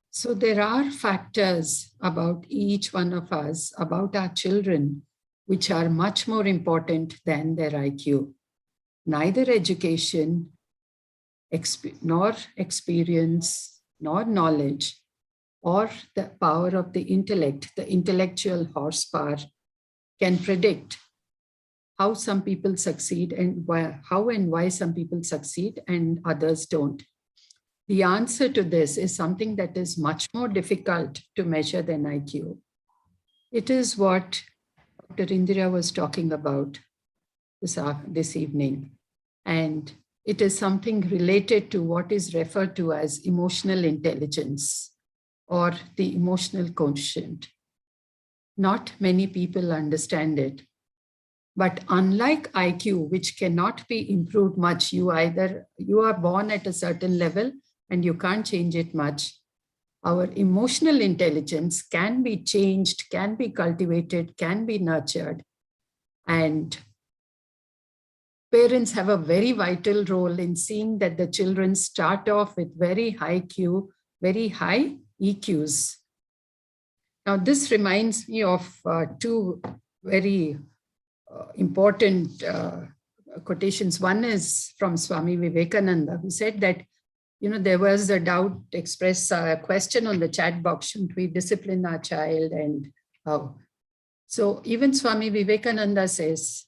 So there are factors about each one of us, about our children, which are much more important than their IQ. Neither education, nor experience, nor knowledge, or the power of the intellect, the intellectual horsepower, can predict how some people succeed and how and why some people succeed and others don't. The answer to this is something that is much more difficult to measure than IQ. It is what Dr. Indira was talking about this evening. And it is something related to what is referred to as emotional intelligence or the emotional quotient. Not many people understand it. But unlike IQ, which cannot be improved much, you are born at a certain level and you can't change it much. Our emotional intelligence can be changed, can be cultivated, can be nurtured. And parents have a very vital role in seeing that the children start off with very high IQ, very high EQs. Now, this reminds me of two very important quotations. One is from Swami Vivekananda, who said that, there was a doubt expressed, a question on the chat box, shouldn't we discipline our child and how? So even Swami Vivekananda says,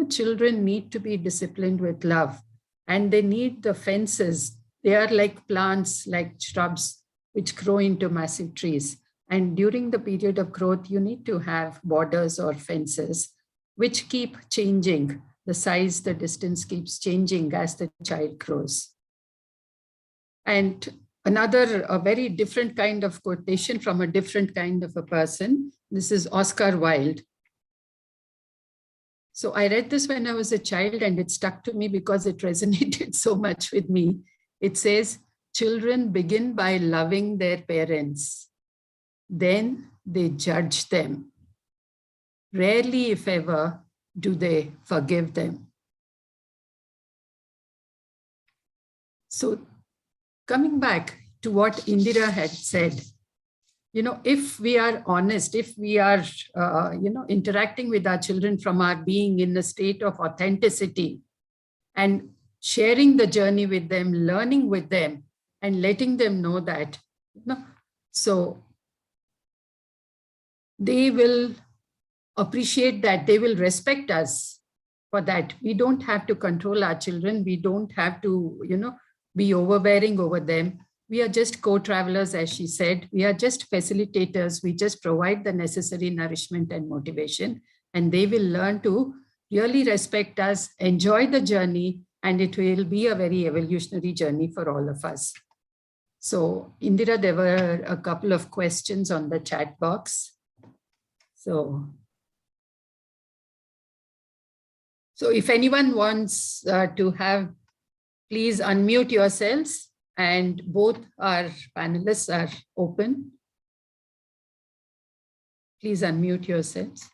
children need to be disciplined with love, and they need the fences. They are like plants, like shrubs, which grow into massive trees. And during the period of growth, you need to have borders or fences, which keep changing the size, the distance keeps changing as the child grows. And another, a very different kind of quotation from a different kind of a person. This is Oscar Wilde. So I read this when I was a child and it stuck to me because it resonated so much with me. It says, children begin by loving their parents. Then they judge them. Rarely, if ever, do they forgive them. So coming back to what Indira had said, if we are honest, if we are, interacting with our children from our being in a state of authenticity and sharing the journey with them, learning with them, and letting them know that, so they will appreciate that, they will respect us for that. We don't have to control our children. We don't have to, be overbearing over them. We are just co-travelers, as she said. We are just facilitators. We just provide the necessary nourishment and motivation, and they will learn to really respect us, enjoy the journey, and it will be a very evolutionary journey for all of us. So, Indira, there were a couple of questions on the chat box. So if anyone wants to have, please unmute yourselves, and both our panelists are open. Please unmute yourselves.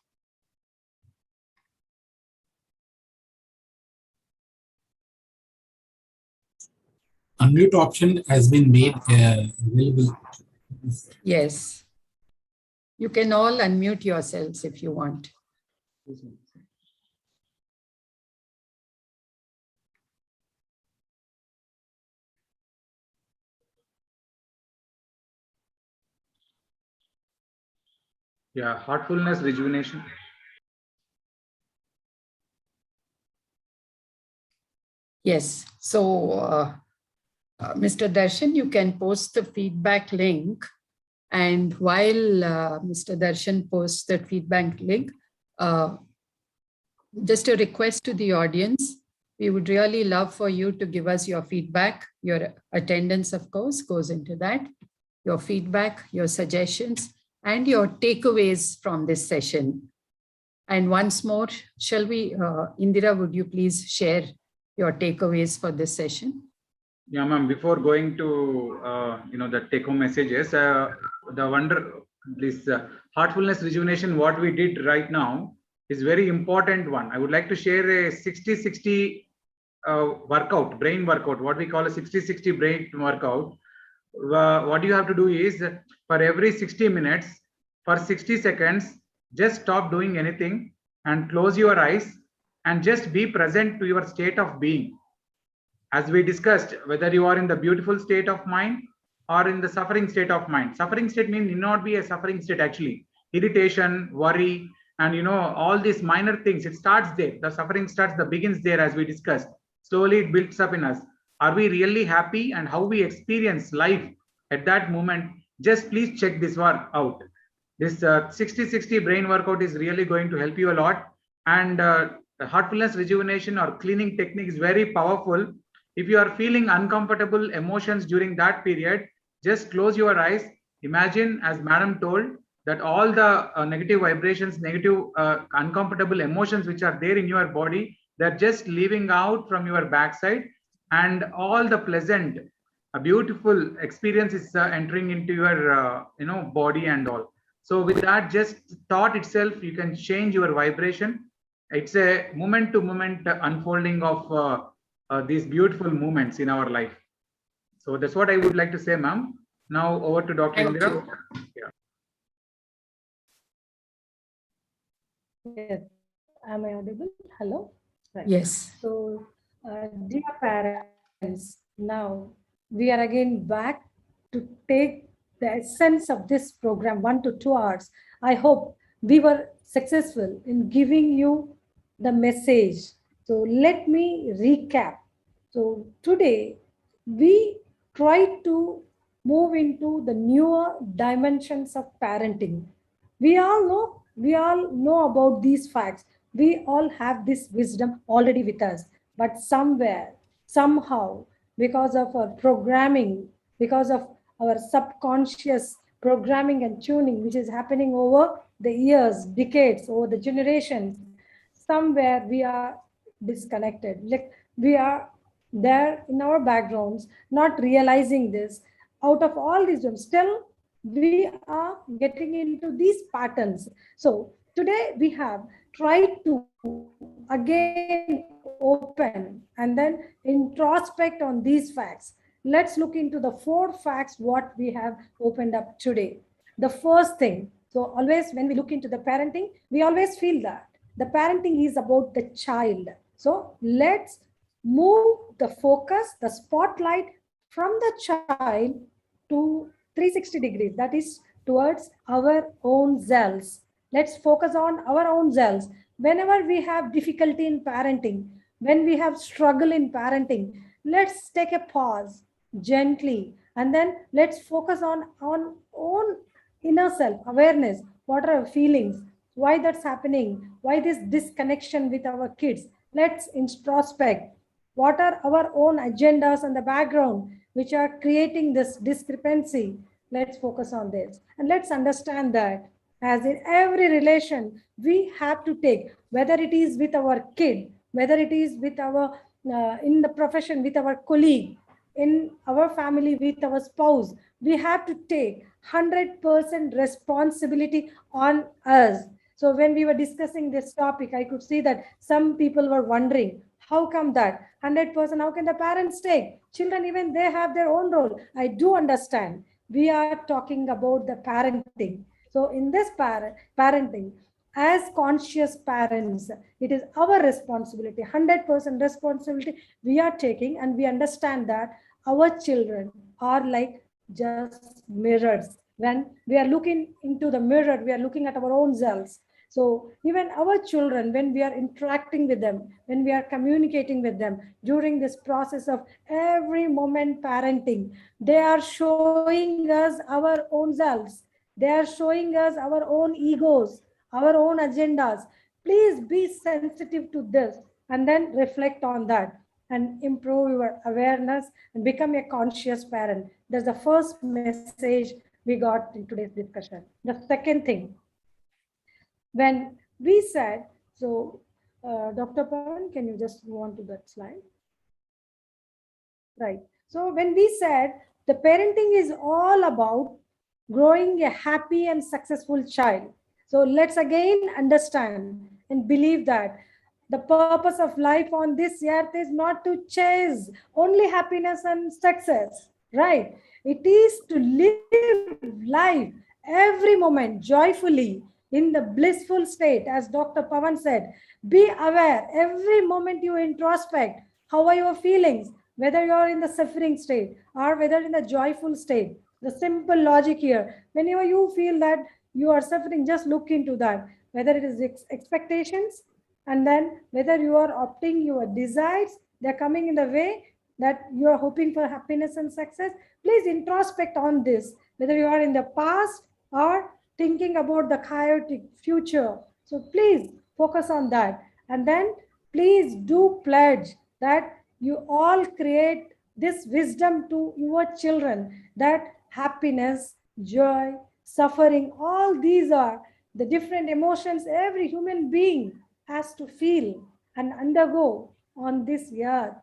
Unmute option has been made available. Yes. You can all unmute yourselves if you want. Yeah, heartfulness rejuvenation. Yes. So, Mr. Darshan, you can post the feedback link. And while Mr. Darshan posts the feedback link, just a request to the audience, we would really love for you to give us your feedback. Your attendance, of course, goes into that. Your feedback, your suggestions, and your takeaways from this session. And once more, shall we, Indira, would you please share your takeaways for this session? Yeah, ma'am, before going to, the take-home messages, this heartfulness rejuvenation, what we did right now is very important one. I would like to share a 60-60 workout, brain workout, what we call a 60-60 brain workout. What you have to do is, for every 60 minutes, for 60 seconds, just stop doing anything and close your eyes and just be present to your state of being. As we discussed, whether you are in the beautiful state of mind or in the suffering state of mind. Suffering state means need not be a suffering state actually. Irritation, worry, and all these minor things, it starts there. The suffering begins there, as we discussed. Slowly it builds up in us. Are we really happy, and how we experience life at that moment? Just please check this one out. This 60-60 brain workout is really going to help you a lot. And the heartfulness rejuvenation or cleaning technique is very powerful. If you are feeling uncomfortable emotions during that period, just close your eyes. Imagine, as Madam told, that all the negative vibrations, negative uncomfortable emotions which are there in your body, they're just leaving out from your backside, and all the pleasant, beautiful experience is entering into your body and all. So with that just thought itself, you can change your vibration. It's a moment to moment unfolding of these beautiful moments in our life. So that's what I would like to say, ma'am. Now over to Dr. Indira. Yeah. Yes. Am I audible? Hello? Right. Yes. So, dear parents, now we are again back to take the essence of this program, 1 to 2 hours. I hope we were successful in giving you the message. So let me recap. So today we tried to move into the newer dimensions of parenting. We all know about these facts, We all have this wisdom already with us, but somewhere, somehow, because of our programming, because of our subconscious programming and tuning, which is happening over the years, decades, over the generations, somewhere we are disconnected. Like we are there in our backgrounds, not realizing this. Out of all these, still we are getting into these patterns. So today we have tried to again open and then introspect on these facts. Let's look into the 4 facts what we have opened up today. The first thing, so always when we look into the parenting, we always feel that the parenting is about the child. So let's move the focus, the spotlight from the child to 360 degrees, that is towards our own selves. Let's focus on our own selves. Whenever we have difficulty in parenting, when we have struggle in parenting, let's take a pause gently and then let's focus on own inner self awareness. What are our feelings? Why that's happening? Why this disconnection with our kids? Let's introspect. What are our own agendas in the background which are creating this discrepancy? Let's focus on this. And let's understand that as in every relation, we have to take, whether it is with our kid, whether it is with our, in the profession, with our colleague, in our family, with our spouse, we have to take 100% responsibility on us. So when we were discussing this topic, I could see that some people were wondering, how come that 100%? How can the parents take? Children, even they have their own role. I do understand. We are talking about the parenting. So in this parenting, as conscious parents, it is our responsibility, 100% responsibility we are taking, and we understand that our children are like just mirrors. When we are looking into the mirror, we are looking at our own selves. So even our children, when we are interacting with them, when we are communicating with them during this process of every moment parenting, they are showing us our own selves. They are showing us our own egos, our own agendas. Please be sensitive to this and then reflect on that and improve your awareness and become a conscious parent. That's the first message we got in today's discussion. The second thing, when we said, so Dr. Pawan, can you just go on to that slide? Right. So when we said the parenting is all about growing a happy and successful child. So let's again understand and believe that the purpose of life on this earth is not to chase only happiness and success, right? It is to live life every moment joyfully in the blissful state. As Dr. Pawan said, be aware every moment you introspect. How are your feelings? Whether you're in the suffering state or whether in the joyful state. The simple logic here, whenever you feel that you are suffering, just look into that, whether it is expectations, and then whether you are opting your desires, they're coming in the way that you are hoping for happiness and success. Please introspect on this, whether you are in the past or thinking about the chaotic future. So please focus on that. And then please do pledge that you all create this wisdom to your children, that happiness, joy, suffering, all these are the different emotions every human being has to feel and undergo on this earth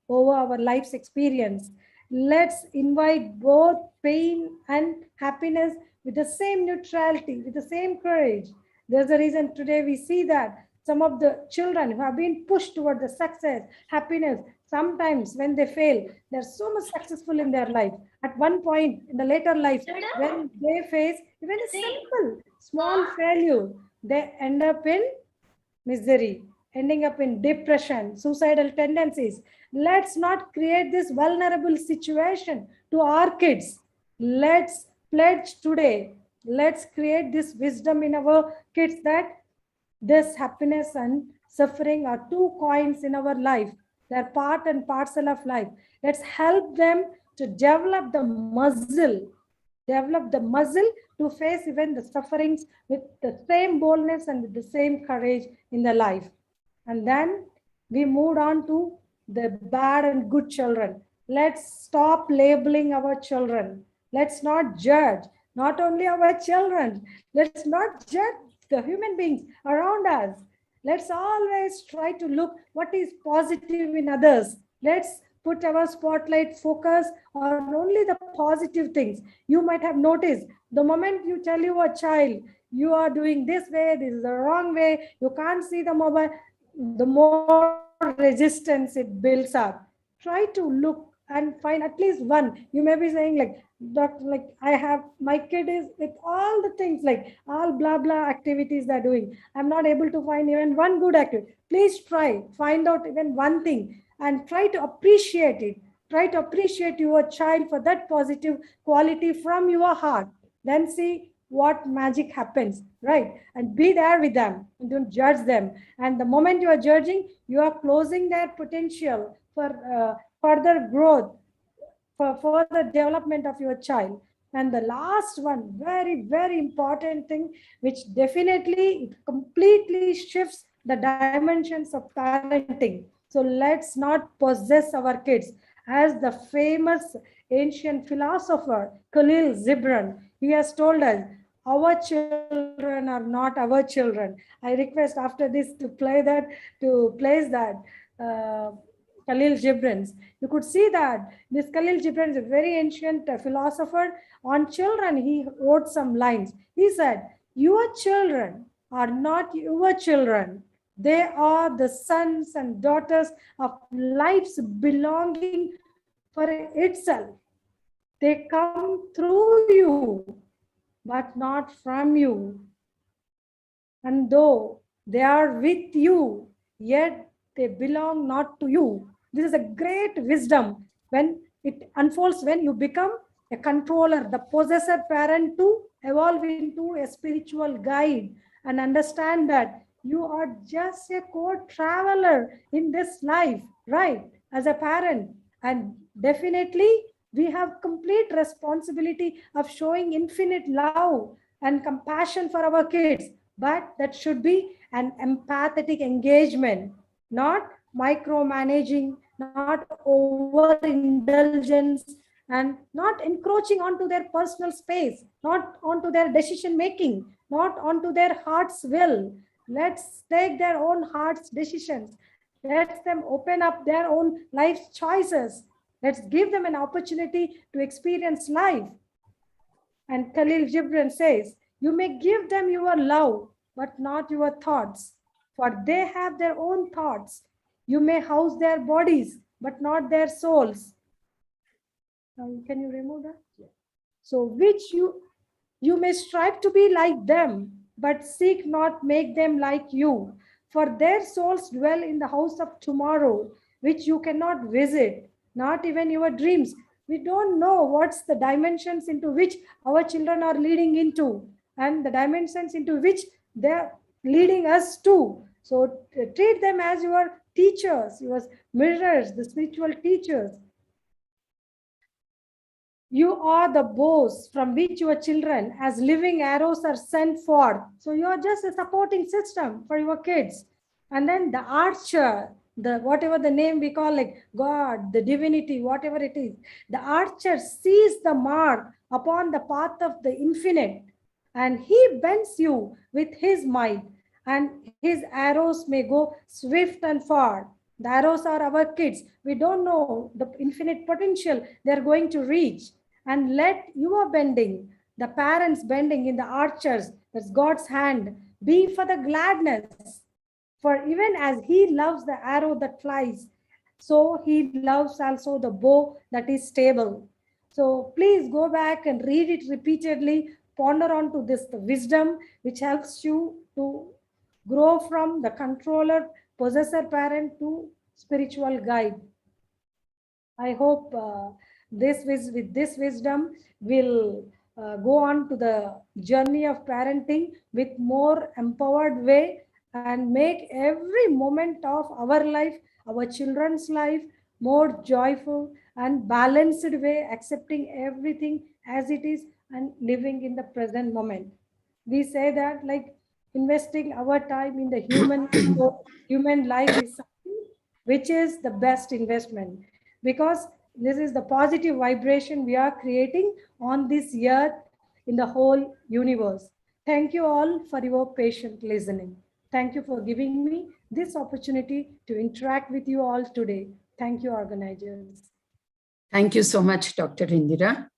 over our life's experience. Let's invite both pain and happiness with the same neutrality, with the same courage. There's a reason today we see that some of the children who have been pushed toward the success, happiness, sometimes when they fail, they're so much successful in their life. At one point in the later life, when they face even a simple, small failure, they end up in misery, ending up in depression, suicidal tendencies. Let's not create this vulnerable situation to our kids. Let's pledge today. Let's create this wisdom in our kids that this happiness and suffering are two coins in our life. They're part and parcel of life. Let's help them to develop the muscle develop the muscle to face even the sufferings with the same boldness and with the same courage in their life. And then we moved on to the bad and good children. Let's stop labeling our children. Let's not judge, not only our children. Let's not judge the human beings around us. Let's always try to look what is positive in others. Let's put our spotlight focus on only the positive things. You might have noticed the moment you tell your child, you are doing this way, this is the wrong way, you can't see the mobile, the more resistance it builds up. Try to look and find at least one. You may be saying like, doctor, like I have, my kid is with all the things, like all blah, blah activities they're doing. I'm not able to find even one good activity. Please try, find out even one thing and try to appreciate it. Try to appreciate your child for that positive quality from your heart. Then see what magic happens, right? And be there with them and don't judge them. And the moment you are judging, you are closing their potential for further growth, for further development of your child. And the last one, very, very important thing, which definitely completely shifts the dimensions of parenting. So let's not possess our kids. As the famous ancient philosopher Khalil Gibran, he has told us, our children are not our children. I request after this to play that, to place that Khalil Gibran's. You could see that this Khalil Gibran is a very ancient philosopher. On children, he wrote some lines. He said, your children are not your children. They are the sons and daughters of life's belonging for itself. They come through you, but not from you. And though they are with you, yet they belong not to you. This is a great wisdom when it unfolds when you become a controller, the possessor parent, to evolve into a spiritual guide and understand that you are just a co-traveler in this life, right? As a parent. And definitely we have complete responsibility of showing infinite love and compassion for our kids. But that should be an empathetic engagement, not micromanaging, not overindulgence, and not encroaching onto their personal space, not onto their decision making, not onto their heart's will. Let's take their own heart's decisions. Let them open up their own life's choices. Let's give them an opportunity to experience life. And Khalil Gibran says, you may give them your love, but not your thoughts, for they have their own thoughts. You may house their bodies, but not their souls. Can you remove that? Yeah. So which you may strive to be like them, but seek not make them like you. For their souls dwell in the house of tomorrow, which you cannot visit, not even your dreams. We don't know what's the dimensions into which our children are leading into, and the dimensions into which they're leading us to. So treat them as your teachers, your mirrors, the spiritual teachers. You are the bows from which your children as living arrows are sent forth. So you are just a supporting system for your kids. And then the archer, the whatever the name we call, like God, the divinity, whatever it is, the archer sees the mark upon the path of the infinite, and he bends you with his might, and his arrows may go swift and far. The arrows are our kids. We don't know the infinite potential they're going to reach. And let your bending, the parents bending in the archers, that's God's hand, be for the gladness. For even as he loves the arrow that flies, so he loves also the bow that is stable. So please go back and read it repeatedly, ponder onto this, the wisdom which helps you to grow from the controller, possessor parent to spiritual guide. I hope with this wisdom will go on to the journey of parenting with more empowered way, and make every moment of our life, our children's life, more joyful and balanced way, accepting everything as it is, and living in the present moment. We say that like investing our time in the human life is something which is the best investment, because this is the positive vibration we are creating on this earth in the whole universe. Thank you all for your patient listening. Thank you for giving me this opportunity to interact with you all today. Thank you, organizers. Thank you so much, Dr. Indira,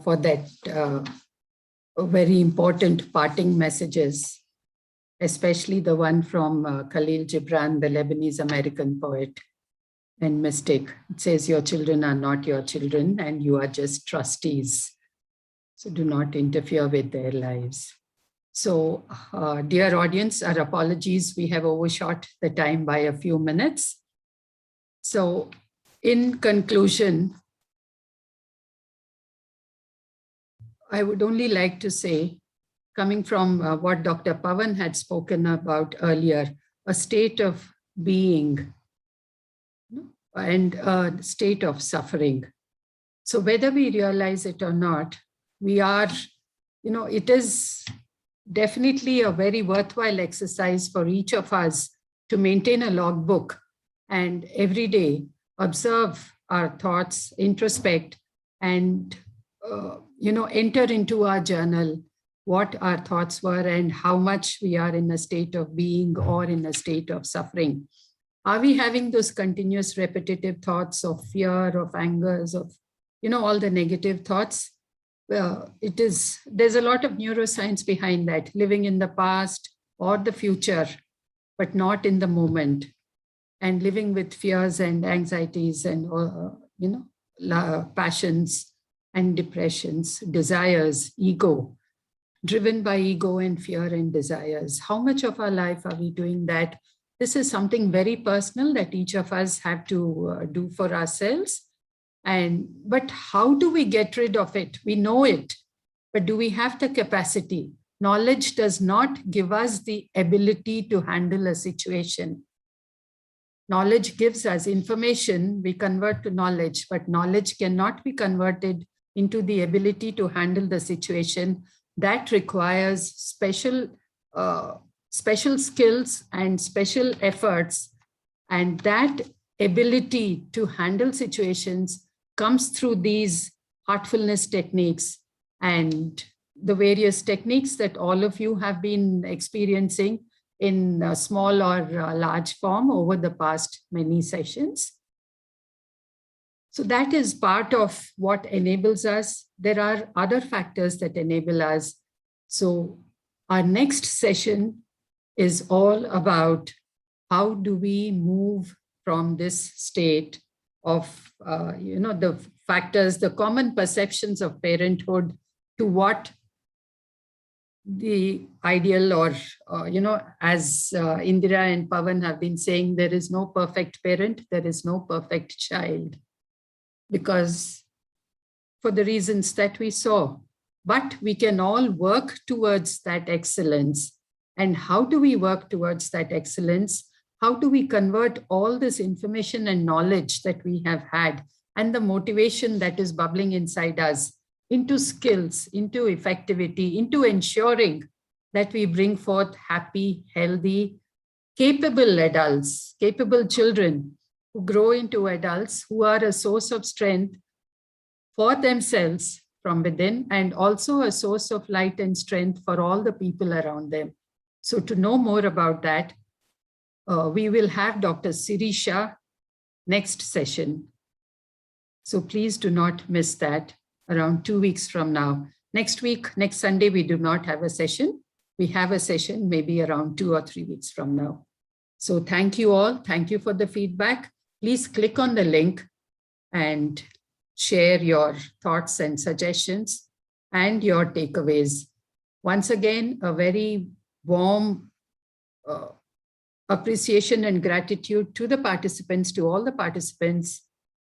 for that very important parting messages, especially the one from Khalil Gibran, the Lebanese American poet and mystic. It says, your children are not your children and you are just trustees. So do not interfere with their lives. So, dear audience, our apologies, we have overshot the time by a few minutes. So, in conclusion, I would only like to say, coming from what Dr. Pawan had spoken about earlier, a state of being and a state of suffering. So whether we realize it or not, we are, it is definitely a very worthwhile exercise for each of us to maintain a logbook and every day observe our thoughts, introspect, and enter into our journal what our thoughts were and how much we are in a state of being or in a state of suffering. Are we having those continuous repetitive thoughts of fear, of angers, of, all the negative thoughts? Well, there's a lot of neuroscience behind that, living in the past or the future, but not in the moment, and living with fears and anxieties and, passions and depressions, desires, ego, driven by ego and fear and desires. How much of our life are we doing that? This is something very personal that each of us have to do for ourselves. But how do we get rid of it? We know it, but do we have the capacity? Knowledge does not give us the ability to handle a situation. Knowledge gives us information, we convert to knowledge, but knowledge cannot be converted into the ability to handle the situation. That requires special skills and special efforts. And that ability to handle situations comes through these heartfulness techniques and the various techniques that all of you have been experiencing in a small or large form over the past many sessions. So that is part of what enables us. There are other factors that enable us. So our next session is all about how do we move from this state of, the factors, the common perceptions of parenthood to what the ideal or, as Indira and Pawan have been saying, there is no perfect parent, there is no perfect child, because for the reasons that we saw, but we can all work towards that excellence. And how do we work towards that excellence? How do we convert all this information and knowledge that we have had and the motivation that is bubbling inside us into skills, into effectivity, into ensuring that we bring forth happy, healthy, capable adults, capable children who grow into adults who are a source of strength for themselves from within and also a source of light and strength for all the people around them. So to know more about that, we will have Dr. Sirisha next session. So please do not miss that around 2 weeks from now. Next week, next Sunday, we do not have a session. We have a session maybe around 2 or 3 weeks from now. So thank you all. Thank you for the feedback. Please click on the link and share your thoughts and suggestions and your takeaways. Once again, a very warm appreciation and gratitude to the participants, to all the participants,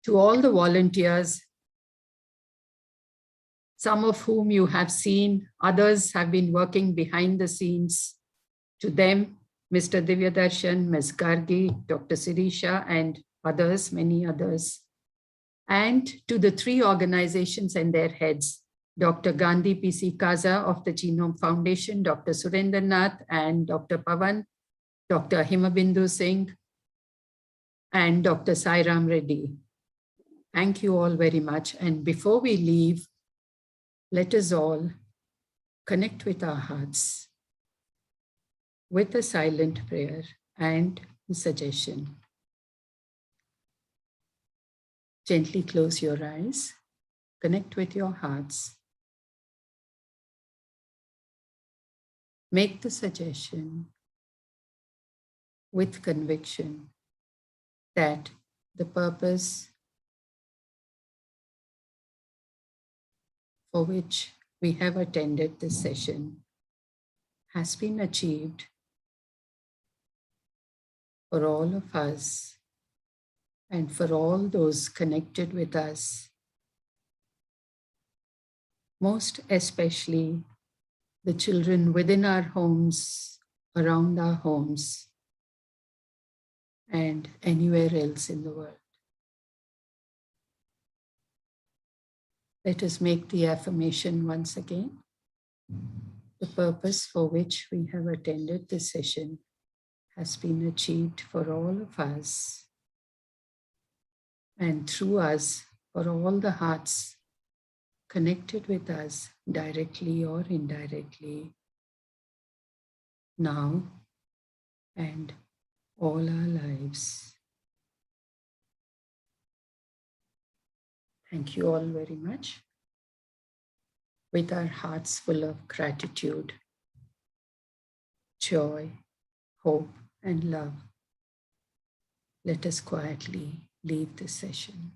to all the volunteers, some of whom you have seen, others have been working behind the scenes. To them, Mr. Divyadarshan, Ms. Gargi, Dr. Sirisha, and others, many others. And to the 3 organizations and their heads, Dr. Gandhi PC Kaza of the Genome Foundation, Dr. Surendra Nath and Dr. Pavan, Dr. Himabindu Singh, and Dr. Sairam Reddy. Thank you all very much. And before we leave, let us all connect with our hearts with a silent prayer and a suggestion. Gently close your eyes, connect with your hearts. Make the suggestion with conviction that the purpose for which we have attended this session has been achieved for all of us and for all those connected with us, most especially the children within our homes, around our homes, and anywhere else in the world. Let us make the affirmation once again. The purpose for which we have attended this session has been achieved for all of us, and through us for all the hearts connected with us directly or indirectly, now and all our lives. Thank you all very much. With our hearts full of gratitude, joy, hope, and love, let us quietly leave this session.